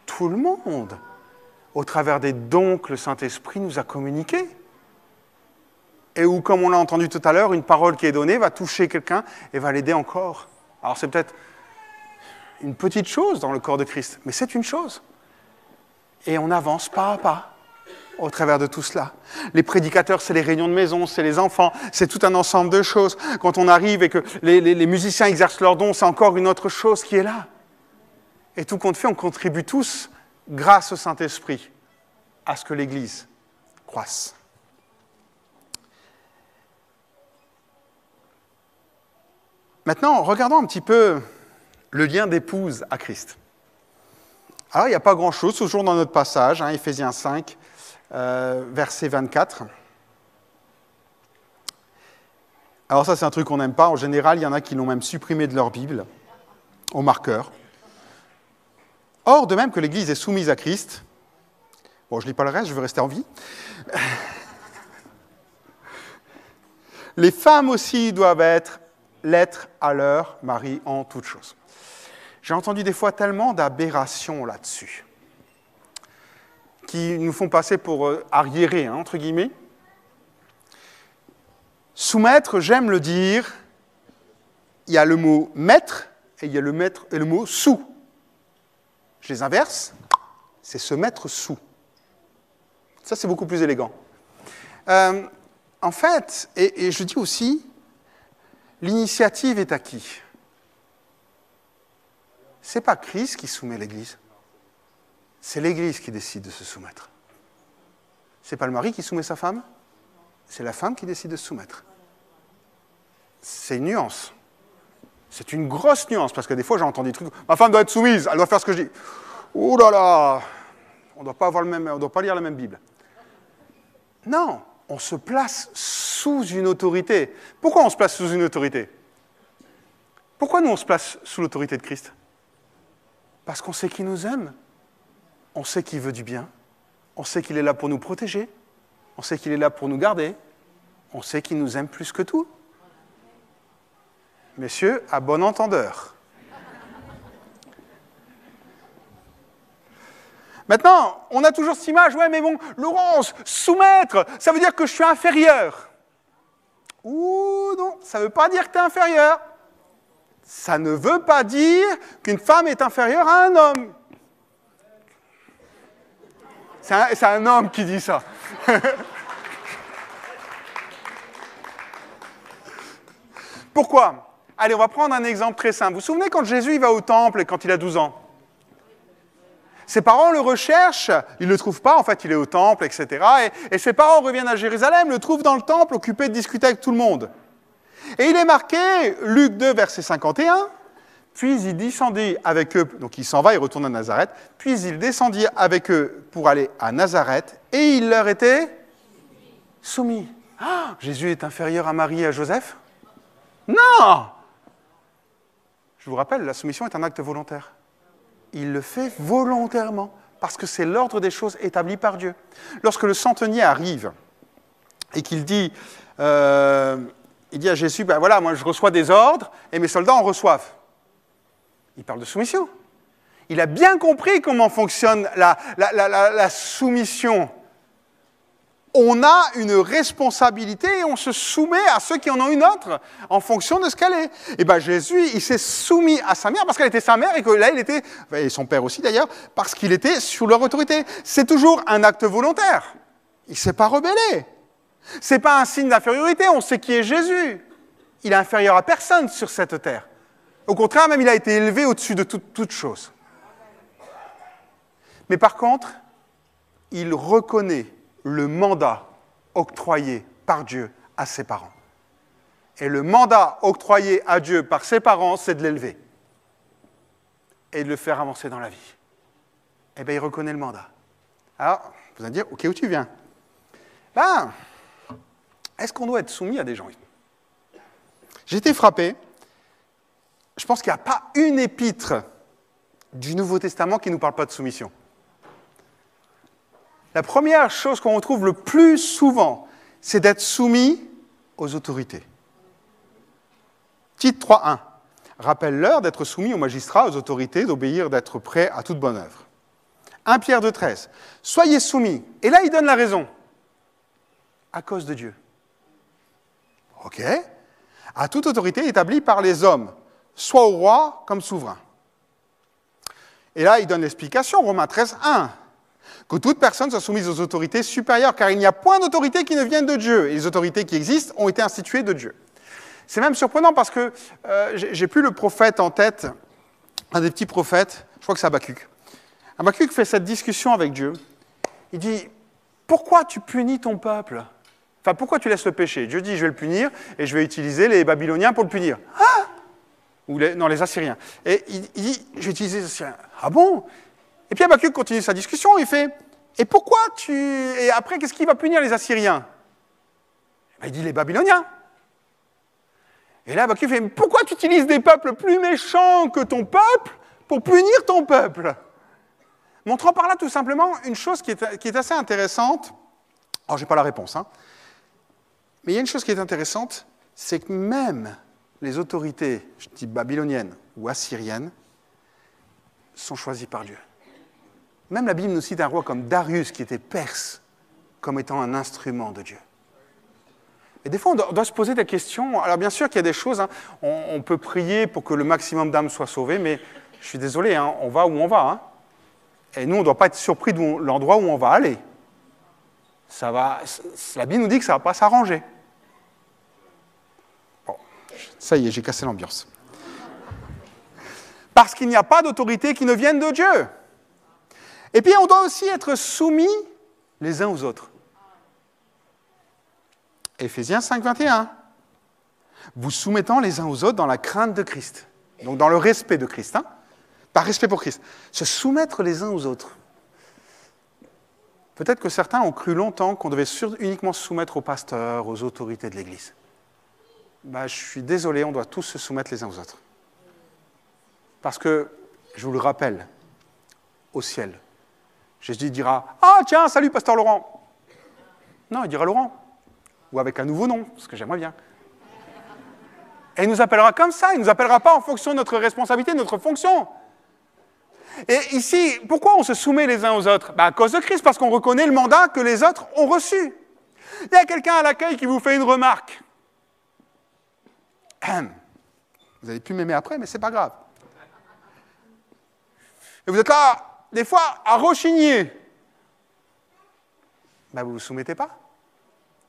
Tout le monde, au travers des dons que le Saint-Esprit nous a communiqués. Et où, comme on l'a entendu tout à l'heure, une parole qui est donnée va toucher quelqu'un et va l'aider encore. Alors c'est peut-être une petite chose dans le corps de Christ, mais c'est une chose. Et on avance pas à pas au travers de tout cela. Les prédicateurs, c'est les réunions de maison, c'est les enfants, c'est tout un ensemble de choses. Quand on arrive et que les musiciens exercent leurs dons, c'est encore une autre chose qui est là. Et tout compte fait, on contribue tous, grâce au Saint-Esprit, à ce que l'Église croisse. Maintenant, regardons un petit peu le lien d'épouse à Christ. Alors, il n'y a pas grand-chose, toujours dans notre passage, Éphésiens 5, verset 24. Alors ça, c'est un truc qu'on n'aime pas. En général, il y en a qui l'ont même supprimé de leur Bible, au marqueur. Or, de même que l'Église est soumise à Christ, bon, je ne lis pas le reste, je veux rester en vie, les femmes aussi doivent l'être à leur mari en toutes choses. J'ai entendu des fois tellement d'aberrations là-dessus, qui nous font passer pour arriérés, entre guillemets. Soumettre, j'aime le dire, il y a le mot mettre et il y a le mot sous. Je les inverse, c'est se mettre sous. Ça, c'est beaucoup plus élégant. En en fait, et je dis aussi, l'initiative est à qui? Ce n'est pas Christ qui soumet l'Église. C'est l'Église qui décide de se soumettre. Ce n'est pas le mari qui soumet sa femme, c'est la femme qui décide de se soumettre. C'est une nuance. C'est une grosse nuance, parce que des fois j'ai entendu des trucs, ma femme doit être soumise, elle doit faire ce que je dis. Ouh là là, on ne doit pas lire la même Bible. Non, on se place sous une autorité. Pourquoi on se place sous une autorité? Pourquoi nous on se place sous l'autorité de Christ? Parce qu'on sait qu'il nous aime, on sait qu'il veut du bien, on sait qu'il est là pour nous protéger, on sait qu'il est là pour nous garder, on sait qu'il nous aime plus que tout. Messieurs, à bon entendeur. Maintenant, on a toujours cette image, ouais, mais bon, Laurence, soumettre, ça veut dire que je suis inférieur. Ouh, non, ça ne veut pas dire que tu es inférieur. Ça ne veut pas dire qu'une femme est inférieure à un homme. C'est un homme qui dit ça. Pourquoi? Allez, on va prendre un exemple très simple. Vous vous souvenez quand Jésus il va au temple et quand il a 12 ans? Ses parents le recherchent, ils ne le trouvent pas, en fait il est au temple, etc. Et ses parents reviennent à Jérusalem, le trouvent dans le temple, occupé de discuter avec tout le monde. Et il est marqué, Luc 2, verset 51, puis il descendit avec eux, donc il s'en va, il retourne à Nazareth, puis il descendit avec eux pour aller à Nazareth, et il leur était soumis. Ah, Jésus est inférieur à Marie et à Joseph? Non! Je vous rappelle, la soumission est un acte volontaire. Il le fait volontairement, parce que c'est l'ordre des choses établi par Dieu. Lorsque le centenier arrive et qu'il dit, il dit à Jésus, ben voilà, moi je reçois des ordres et mes soldats en reçoivent. Il parle de soumission. Il a bien compris comment fonctionne la soumission. On a une responsabilité et on se soumet à ceux qui en ont une autre en fonction de ce qu'elle est. Et bien Jésus, il s'est soumis à sa mère parce qu'elle était sa mère et que là il était, et son père aussi d'ailleurs, parce qu'il était sous leur autorité. C'est toujours un acte volontaire. Il ne s'est pas rebellé. Ce n'est pas un signe d'infériorité, on sait qui est Jésus. Il est inférieur à personne sur cette terre. Au contraire, même il a été élevé au-dessus de toute chose. Mais par contre, il reconnaît le mandat octroyé par Dieu à ses parents. Et le mandat octroyé à Dieu par ses parents, c'est de l'élever et de le faire avancer dans la vie. Eh bien, il reconnaît le mandat. Alors, vous allez dire, ok, où tu viens? Ben, est-ce qu'on doit être soumis à des gens? J'ai été frappé. Je pense qu'il n'y a pas une épître du Nouveau Testament qui ne nous parle pas de soumission. La première chose qu'on retrouve le plus souvent, c'est d'être soumis aux autorités. Tite 3.1. Rappelle-leur d'être soumis aux magistrats, aux autorités, d'obéir, d'être prêts à toute bonne œuvre. 1 Pierre 2.13. Soyez soumis. Et là, il donne la raison. À cause de Dieu. OK. À toute autorité établie par les hommes, soit au roi comme souverain. Et là, il donne l'explication, Romains 13.1. Que toute personne soit soumise aux autorités supérieures, car il n'y a point d'autorité qui ne vienne de Dieu. Et les autorités qui existent ont été instituées de Dieu. C'est même surprenant parce que j'ai plus le prophète en tête, un des petits prophètes, je crois que c'est Habakkuk. Habakkuk fait cette discussion avec Dieu. Il dit, pourquoi tu punis ton peuple? Enfin, pourquoi tu laisses le péché? Dieu dit, je vais le punir et je vais utiliser les Babyloniens pour le punir. Ah! Ou les Assyriens. Et il dit, je vais utiliser les Assyriens. Ah bon? Et puis Habakkuk continue sa discussion, il fait, et pourquoi Et après, qu'est-ce qui va punir les Assyriens? Il dit, les Babyloniens. Et là, Habakkuk fait, pourquoi tu utilises des peuples plus méchants que ton peuple pour punir ton peuple? Montrant par là tout simplement une chose qui est assez intéressante. Alors, je n'ai pas la réponse, hein. Mais il y a une chose qui est intéressante, c'est que même les autorités, je dis babyloniennes ou assyriennes, sont choisies par Dieu. Même la Bible nous cite un roi comme Darius, qui était perse, comme étant un instrument de Dieu. Et des fois, on doit se poser des questions. Alors bien sûr qu'il y a des choses, hein, on peut prier pour que le maximum d'âmes soient sauvées, mais je suis désolé, hein, on va où on va. Hein. Et nous, on ne doit pas être surpris de l'endroit où on va aller. La Bible nous dit que ça ne va pas s'arranger. Ça y est, j'ai cassé l'ambiance. Parce qu'il n'y a pas d'autorité qui ne vienne de Dieu. Et puis, on doit aussi être soumis les uns aux autres. Éphésiens 5, 21. Vous soumettant les uns aux autres dans la crainte de Christ. Donc, dans le respect de Christ. Hein? Par respect pour Christ. Se soumettre les uns aux autres. Peut-être que certains ont cru longtemps qu'on devait uniquement se soumettre aux pasteurs, aux autorités de l'Église. Je suis désolé, on doit tous se soumettre les uns aux autres. Parce que, je vous le rappelle, au ciel, Jésus dira « Ah, tiens, salut, pasteur Laurent !» Non, il dira Laurent. Ou avec un nouveau nom, parce que j'aimerais bien. Et il nous appellera comme ça, il ne nous appellera pas en fonction de notre responsabilité, de notre fonction. Et ici, pourquoi on se soumet les uns aux autres? À cause de Christ, parce qu'on reconnaît le mandat que les autres ont reçu. Il y a quelqu'un à l'accueil qui vous fait une remarque. Vous avez pu m'aimer après, mais ce n'est pas grave. Et vous êtes là, des fois, à rechigner. Vous ne vous soumettez pas.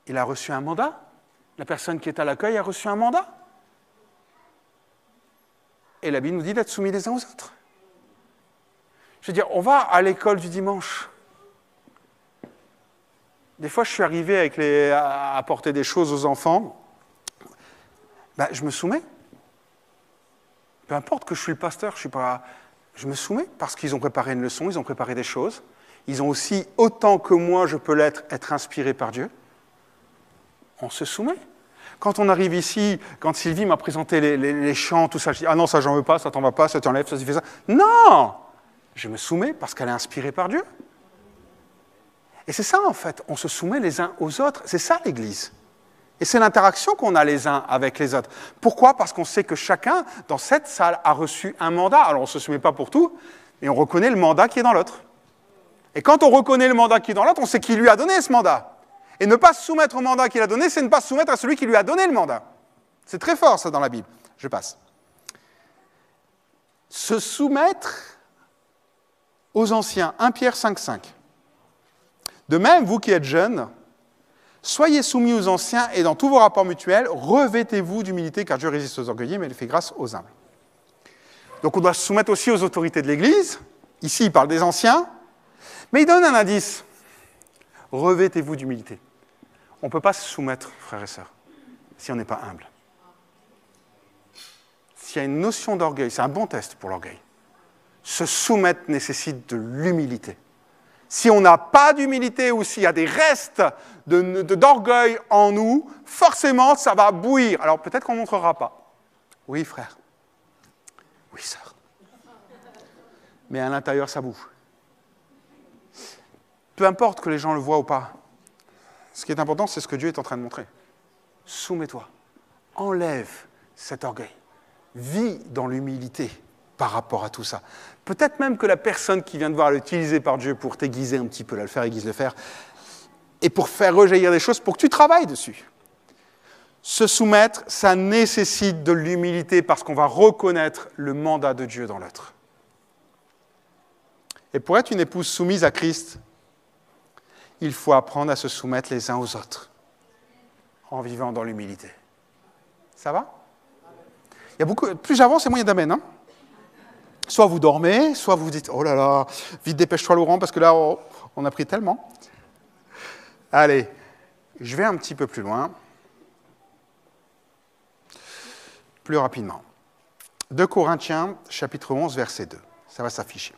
Il a reçu un mandat. La personne qui est à l'accueil a reçu un mandat. Et la Bible nous dit d'être soumis les uns aux autres. Je veux dire, on va à l'école du dimanche. Des fois, je suis arrivé à apporter des choses aux enfants. Je me soumets. Peu importe que je suis le pasteur, je me soumets parce qu'ils ont préparé une leçon, ils ont préparé des choses. Ils ont aussi, autant que moi je peux l'être, être inspiré par Dieu. On se soumet. Quand on arrive ici, quand Sylvie m'a présenté les chants, tout ça, je dis « Ah non, ça j'en veux pas, ça t'en va pas, ça t'enlève, ça tu fais ça. » Non! Je me soumets parce qu'elle est inspirée par Dieu. Et c'est ça en fait, on se soumet les uns aux autres. C'est ça l'Église. Et c'est l'interaction qu'on a les uns avec les autres. Pourquoi? Parce qu'on sait que chacun, dans cette salle, a reçu un mandat. Alors on ne se soumet pas pour tout, mais on reconnaît le mandat qui est dans l'autre. Et quand on reconnaît le mandat qui est dans l'autre, on sait qui lui a donné ce mandat. Et ne pas se soumettre au mandat qu'il a donné, c'est ne pas se soumettre à celui qui lui a donné le mandat. C'est très fort ça dans la Bible. Je passe. Se soumettre aux anciens. 1 Pierre 5, 5. De même, vous qui êtes jeunes, soyez soumis aux anciens et dans tous vos rapports mutuels, revêtez-vous d'humilité, car Dieu résiste aux orgueilleux, mais il fait grâce aux humbles. Donc on doit se soumettre aussi aux autorités de l'Église. Ici, il parle des anciens. Mais il donne un indice. Revêtez-vous d'humilité. On ne peut pas se soumettre, frères et sœurs, si on n'est pas humble. S'il y a une notion d'orgueil, c'est un bon test pour l'orgueil. Se soumettre nécessite de l'humilité. Si on n'a pas d'humilité ou s'il y a des restes d'orgueil en nous, forcément, ça va bouillir. Alors peut-être qu'on ne montrera pas. Oui, frère. Oui, sœur. Mais à l'intérieur, ça boue. Peu importe que les gens le voient ou pas. Ce qui est important, c'est ce que Dieu est en train de montrer. Soumets-toi. Enlève cet orgueil. Vis dans l'humilité par rapport à tout ça. Peut-être même que la personne qui vient de voir l'utiliser par Dieu pour t'aiguiser un petit peu, là, le faire aiguise le faire, et pour faire rejaillir des choses, pour que tu travailles dessus. Se soumettre, ça nécessite de l'humilité parce qu'on va reconnaître le mandat de Dieu dans l'autre. Et pour être une épouse soumise à Christ, il faut apprendre à se soumettre les uns aux autres en vivant dans l'humilité. Ça va? Il y a beaucoup, plus j'avance, et moins il y a d'amen. Hein? Soit vous dormez, soit vous vous dites « Oh là là, vite dépêche-toi Laurent, parce que là, on a pris tellement. » Allez, je vais un petit peu plus loin. Plus rapidement. 2 Corinthiens, chapitre 11, verset 2. Ça va s'afficher.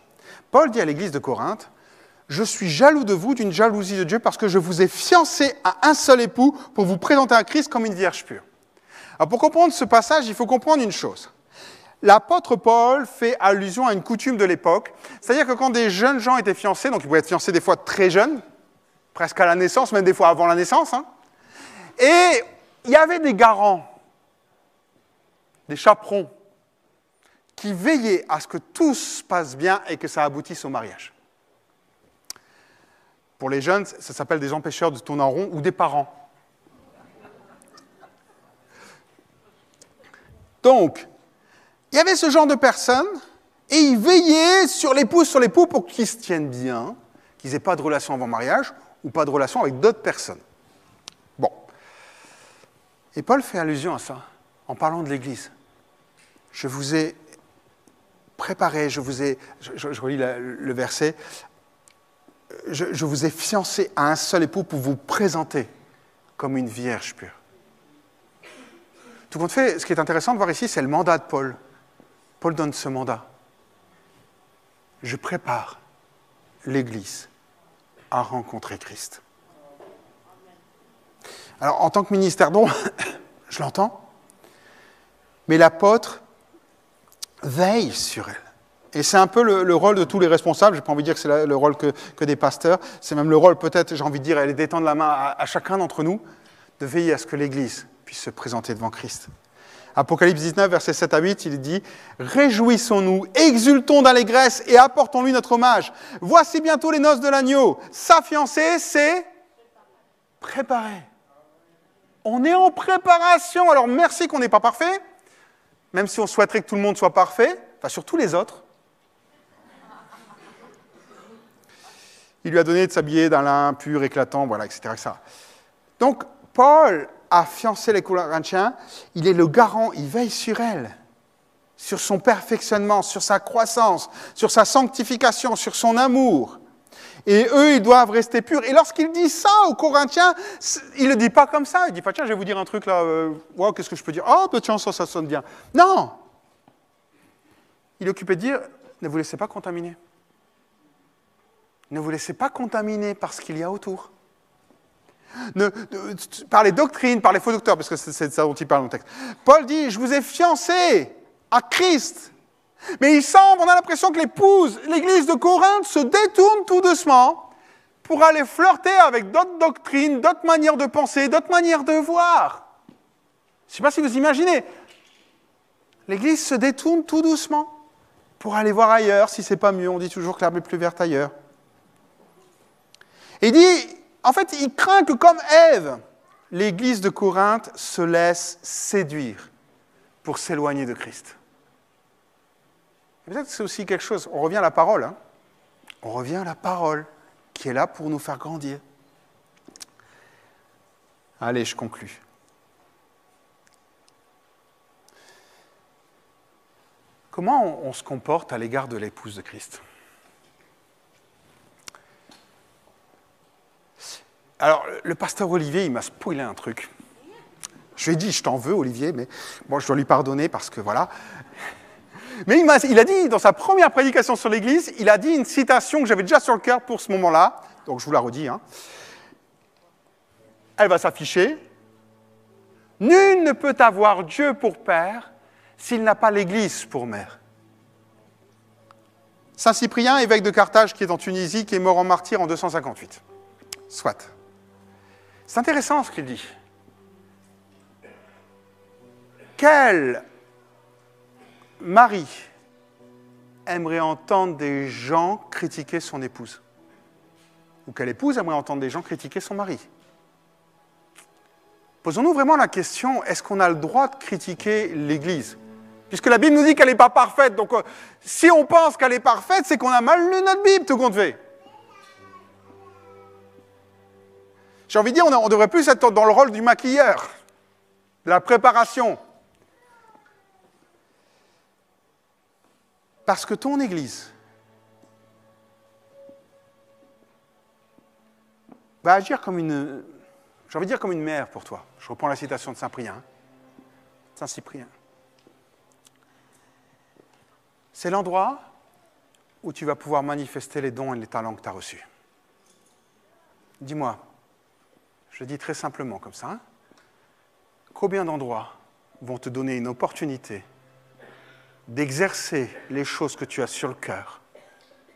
Paul dit à l'église de Corinthe, « Je suis jaloux de vous d'une jalousie de Dieu parce que je vous ai fiancé à un seul époux pour vous présenter à Christ comme une vierge pure. » Alors pour comprendre ce passage, il faut comprendre une chose. L'apôtre Paul fait allusion à une coutume de l'époque, c'est-à-dire que quand des jeunes gens étaient fiancés, donc ils pouvaient être fiancés des fois très jeunes, presque à la naissance, même des fois avant la naissance, hein, et il y avait des garants, des chaperons, qui veillaient à ce que tout se passe bien et que ça aboutisse au mariage. Pour les jeunes, ça s'appelle des empêcheurs de tourner en rond ou des parents. Donc, il y avait ce genre de personnes et ils veillaient sur l'époux pour qu'ils se tiennent bien, qu'ils n'aient pas de relation avant mariage ou pas de relation avec d'autres personnes. Bon. Et Paul fait allusion à ça. en parlant de l'Église. Je vous ai préparé, je relis le verset, je vous ai fiancé à un seul époux pour vous présenter comme une vierge pure. Tout compte fait, ce qui est intéressant de voir ici, c'est le mandat de Paul. Paul donne ce mandat. Je prépare l'Église à rencontrer Christ. Alors, en tant que ministère don, je l'entends, mais l'apôtre veille sur elle. Et c'est un peu le rôle de tous les responsables, je n'ai pas envie de dire que c'est le rôle que des pasteurs, c'est même le rôle peut-être, j'ai envie de dire, elle est d'étendre la main à chacun d'entre nous, de veiller à ce que l'Église puisse se présenter devant Christ. Apocalypse 19, versets 7 à 8, il dit « Réjouissons-nous, exultons d'allégresse et apportons-lui notre hommage. Voici bientôt les noces de l'agneau. Sa fiancée, c'est préparée. » On est en préparation. Alors merci qu'on n'est pas parfait, même si on souhaiterait que tout le monde soit parfait, enfin surtout les autres. Il lui a donné de s'habiller d'un lin pur, éclatant, voilà, etc., etc. Donc, Paul a fiancé les Corinthiens, il est le garant, il veille sur elle, sur son perfectionnement, sur sa croissance, sur sa sanctification, sur son amour. Et eux, ils doivent rester purs. Et lorsqu'il dit ça aux Corinthiens, il ne le dit pas comme ça. Il ne dit pas, tiens, je vais vous dire un truc là, wow, qu'est-ce que je peux dire? Oh, bah, tiens, ça sonne bien. Non! Il est occupé de dire, ne vous laissez pas contaminer. Ne vous laissez pas contaminer par ce qu'il y a autour. Par les doctrines, par les faux docteurs, parce que c'est ça dont il parle dans le texte. Paul dit, je vous ai fiancé à Christ. Mais il semble, on a l'impression que l'église de Corinthe se détourne tout doucement pour aller flirter avec d'autres doctrines, d'autres manières de penser, d'autres manières de voir. Je ne sais pas si vous imaginez. L'église se détourne tout doucement pour aller voir ailleurs, si ce n'est pas mieux. On dit toujours que l'herbe est plus verte ailleurs. Et il dit, en fait, il craint que comme Ève, l'église de Corinthe se laisse séduire pour s'éloigner de Christ. Et peut-être que c'est aussi quelque chose, on revient à la parole, hein. On revient à la parole qui est là pour nous faire grandir. Allez, je conclus. Comment on se comporte à l'égard de l'épouse de Christ ? Alors, le pasteur Olivier, il m'a spoilé un truc. Je lui ai dit, je t'en veux, Olivier, mais bon, je dois lui pardonner parce que voilà. Mais il a dit, dans sa première prédication sur l'Église, il a dit une citation que j'avais déjà sur le cœur pour ce moment-là, donc je vous la redis. Hein. Elle va s'afficher. « Nul ne peut avoir Dieu pour père s'il n'a pas l'Église pour mère. » Saint Cyprien, évêque de Carthage, qui est en Tunisie, qui est mort en martyr en 258. Soit. C'est intéressant ce qu'il dit. Quel mari aimerait entendre des gens critiquer son épouse? Ou quelle épouse aimerait entendre des gens critiquer son mari? Posons-nous vraiment la question, est-ce qu'on a le droit de critiquer l'Église? Puisque la Bible nous dit qu'elle n'est pas parfaite, donc si on pense qu'elle est parfaite, c'est qu'on a mal lu notre Bible, tout compte fait. J'ai envie de dire, on devrait plus être dans le rôle du maquilleur, de la préparation. Parce que ton Église va agir comme une, j'ai envie de dire comme une mère pour toi. Je reprends la citation de Saint-Cyprien. Saint-Cyprien. C'est l'endroit où tu vas pouvoir manifester les dons et les talents que tu as reçus. Dis-moi, je le dis très simplement comme ça, hein, combien d'endroits vont te donner une opportunité d'exercer les choses que tu as sur le cœur,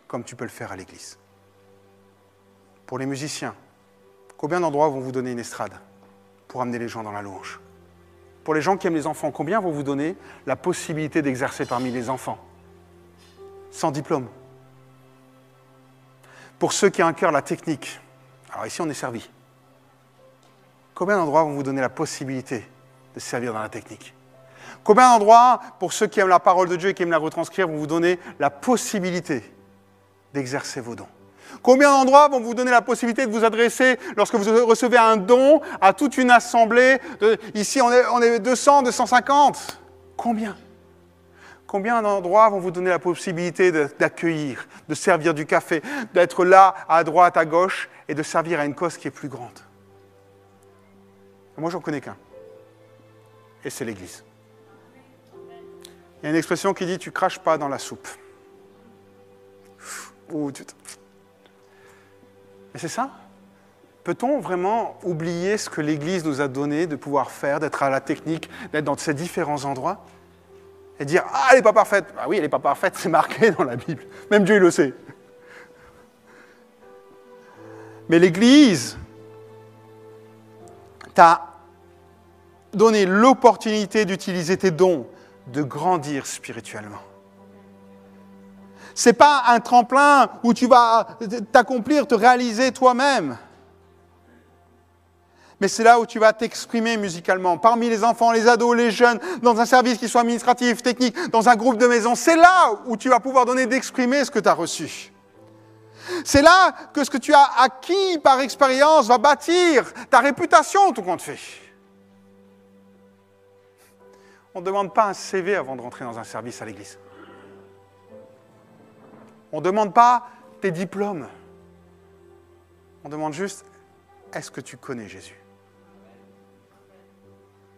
comme tu peux le faire à l'église? Pour les musiciens, combien d'endroits vont vous donner une estrade pour amener les gens dans la louange? Pour les gens qui aiment les enfants, combien vont vous donner la possibilité d'exercer parmi les enfants, sans diplôme? Pour ceux qui ont un cœur la technique, alors ici on est servi. Combien d'endroits vont vous donner la possibilité de servir dans la technique? Combien d'endroits, pour ceux qui aiment la parole de Dieu et qui aiment la retranscrire, vont vous donner la possibilité d'exercer vos dons? Combien d'endroits vont vous donner la possibilité de vous adresser lorsque vous recevez un don à toute une assemblée ici, on est 200, 250. Combien? Combien d'endroits vont vous donner la possibilité d'accueillir, de servir du café, d'être là, à droite, à gauche, et de servir à une cause qui est plus grande? Moi, j'en connais qu'un. Et c'est l'Église. Il y a une expression qui dit « tu craches pas dans la soupe ». Mais c'est ça. Peut-on vraiment oublier ce que l'Église nous a donné de pouvoir faire, d'être à la technique, d'être dans ces différents endroits et dire « ah, elle n'est pas parfaite ». Ah oui, elle n'est pas parfaite, c'est marqué dans la Bible. Même Dieu, il le sait. Mais l'Église t'a donné l'opportunité d'utiliser tes dons, de grandir spirituellement. Ce n'est pas un tremplin où tu vas t'accomplir, te réaliser toi-même. Mais c'est là où tu vas t'exprimer musicalement, parmi les enfants, les ados, les jeunes, dans un service qui soit administratif, technique, dans un groupe de maison. C'est là où tu vas pouvoir donner d'exprimer ce que tu as reçu. C'est là que ce que tu as acquis par expérience va bâtir ta réputation, tout compte fait. On ne demande pas un CV avant de rentrer dans un service à l'église. On ne demande pas tes diplômes. On demande juste, est-ce que tu connais Jésus?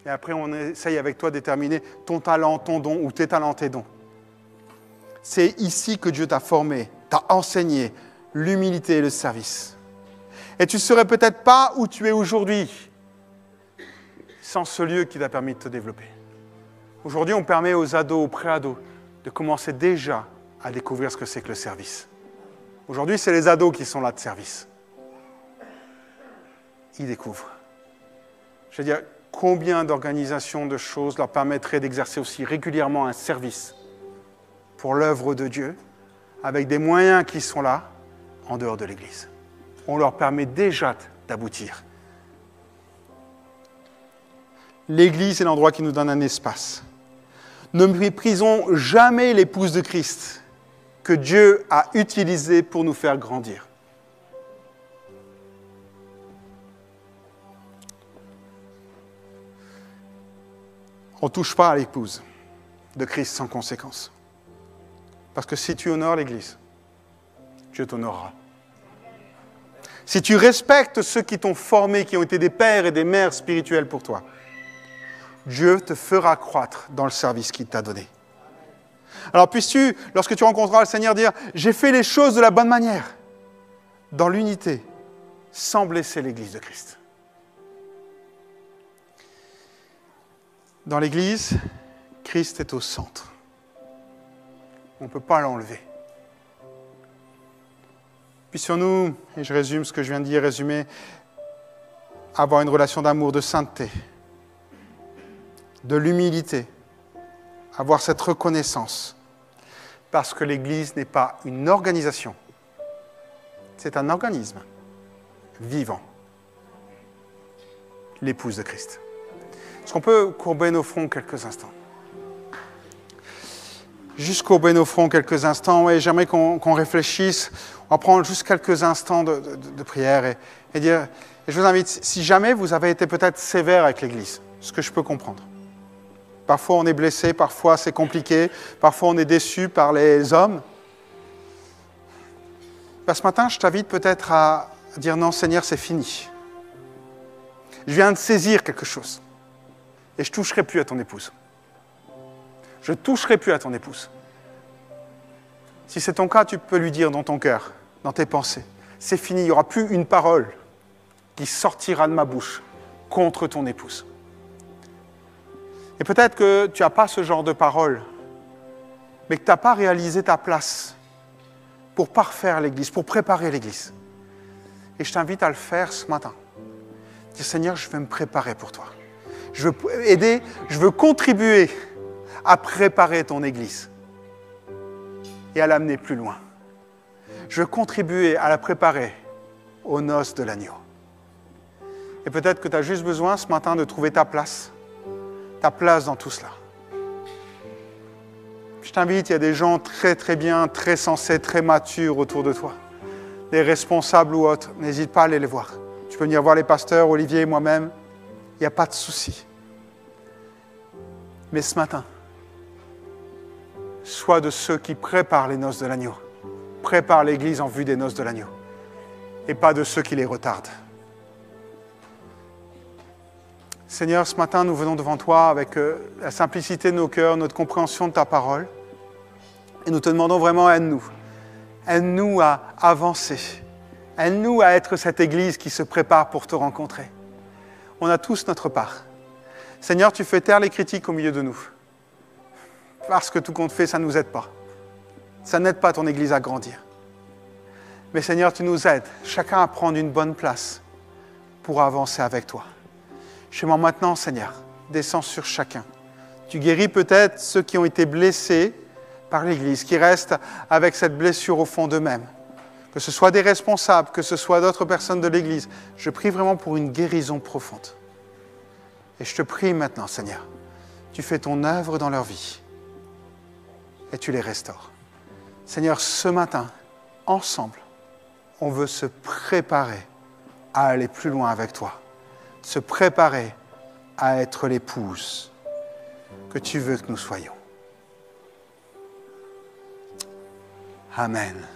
Et après, on essaye avec toi de déterminer ton talent, ton don, ou tes talents, tes dons. C'est ici que Dieu t'a formé, t'a enseigné l'humilité et le service. Et tu ne serais peut-être pas où tu es aujourd'hui sans ce lieu qui t'a permis de te développer. Aujourd'hui, on permet aux ados, aux pré-ados, de commencer déjà à découvrir ce que c'est que le service. Aujourd'hui, c'est les ados qui sont là de service. Ils découvrent. Je veux dire, combien d'organisations, de choses leur permettraient d'exercer aussi régulièrement un service pour l'œuvre de Dieu, avec des moyens qui sont là, en dehors de l'Église. On leur permet déjà d'aboutir. L'Église est l'endroit qui nous donne un espace. Ne méprisons jamais l'épouse de Christ que Dieu a utilisée pour nous faire grandir. On ne touche pas à l'épouse de Christ sans conséquence. Parce que si tu honores l'Église, Dieu t'honorera. Si tu respectes ceux qui t'ont formé, qui ont été des pères et des mères spirituels pour toi, Dieu te fera croître dans le service qu'il t'a donné. Alors puisses-tu, lorsque tu rencontreras le Seigneur, dire « J'ai fait les choses de la bonne manière, dans l'unité, sans blesser l'Église de Christ ». Dans l'Église, Christ est au centre. On ne peut pas l'enlever. Puissions-nous, et je résume ce que je viens de dire, résumer, avoir une relation d'amour, de sainteté, de l'humilité, avoir cette reconnaissance, parce que l'Église n'est pas une organisation, c'est un organisme vivant, l'épouse de Christ. Est-ce qu'on peut courber nos fronts quelques instants? Juste courber nos fronts quelques instants, et j'aimerais qu'on réfléchisse. On va prendre juste quelques instants de prière et dire, et je vous invite, si jamais vous avez été peut-être sévère avec l'Église, ce que je peux comprendre. Parfois on est blessé, parfois c'est compliqué, parfois on est déçu par les hommes. Ce matin, je t'invite peut-être à dire non, Seigneur, c'est fini. Je viens de saisir quelque chose. Et je ne toucherai plus à ton épouse. Je ne toucherai plus à ton épouse. Si c'est ton cas, tu peux lui dire dans ton cœur, dans tes pensées, c'est fini, il n'y aura plus une parole qui sortira de ma bouche contre ton épouse. Et peut-être que tu n'as pas ce genre de parole, mais que tu n'as pas réalisé ta place pour parfaire l'Église, pour préparer l'Église. Et je t'invite à le faire ce matin. Dis, Seigneur, je vais me préparer pour toi. Je veux aider, je veux contribuer à préparer ton Église et à l'amener plus loin. Je veux contribuer à la préparer aux noces de l'agneau. Et peut-être que tu as juste besoin ce matin de trouver ta place dans tout cela. Je t'invite, il y a des gens très très bien, très sensés, très matures autour de toi. les responsables ou autres, n'hésite pas à aller les voir. Tu peux venir voir les pasteurs, Olivier et moi-même. Il n'y a pas de souci. Mais ce matin, sois de ceux qui préparent les noces de l'agneau. Prépare l'Église en vue des noces de l'agneau. Et pas de ceux qui les retardent. Seigneur, ce matin, nous venons devant toi avec la simplicité de nos cœurs, notre compréhension de ta parole. Et nous te demandons vraiment, aide-nous. Aide-nous à avancer. Aide-nous à être cette Église qui se prépare pour te rencontrer. On a tous notre part. Seigneur, tu fais taire les critiques au milieu de nous. Parce que tout compte fait, ça ne nous aide pas. Ça n'aide pas ton Église à grandir. Mais Seigneur, tu nous aides, chacun à prendre une bonne place pour avancer avec toi. Je te demande maintenant, Seigneur, descends sur chacun. Tu guéris peut-être ceux qui ont été blessés par l'Église, qui restent avec cette blessure au fond d'eux-mêmes. Que ce soit des responsables, que ce soit d'autres personnes de l'Église. Je prie vraiment pour une guérison profonde. Et je te prie maintenant, Seigneur, tu fais ton œuvre dans leur vie et tu les restaures. Seigneur, ce matin, ensemble, on veut se préparer à aller plus loin avec toi. Se préparer à être l'épouse que tu veux que nous soyons. Amen.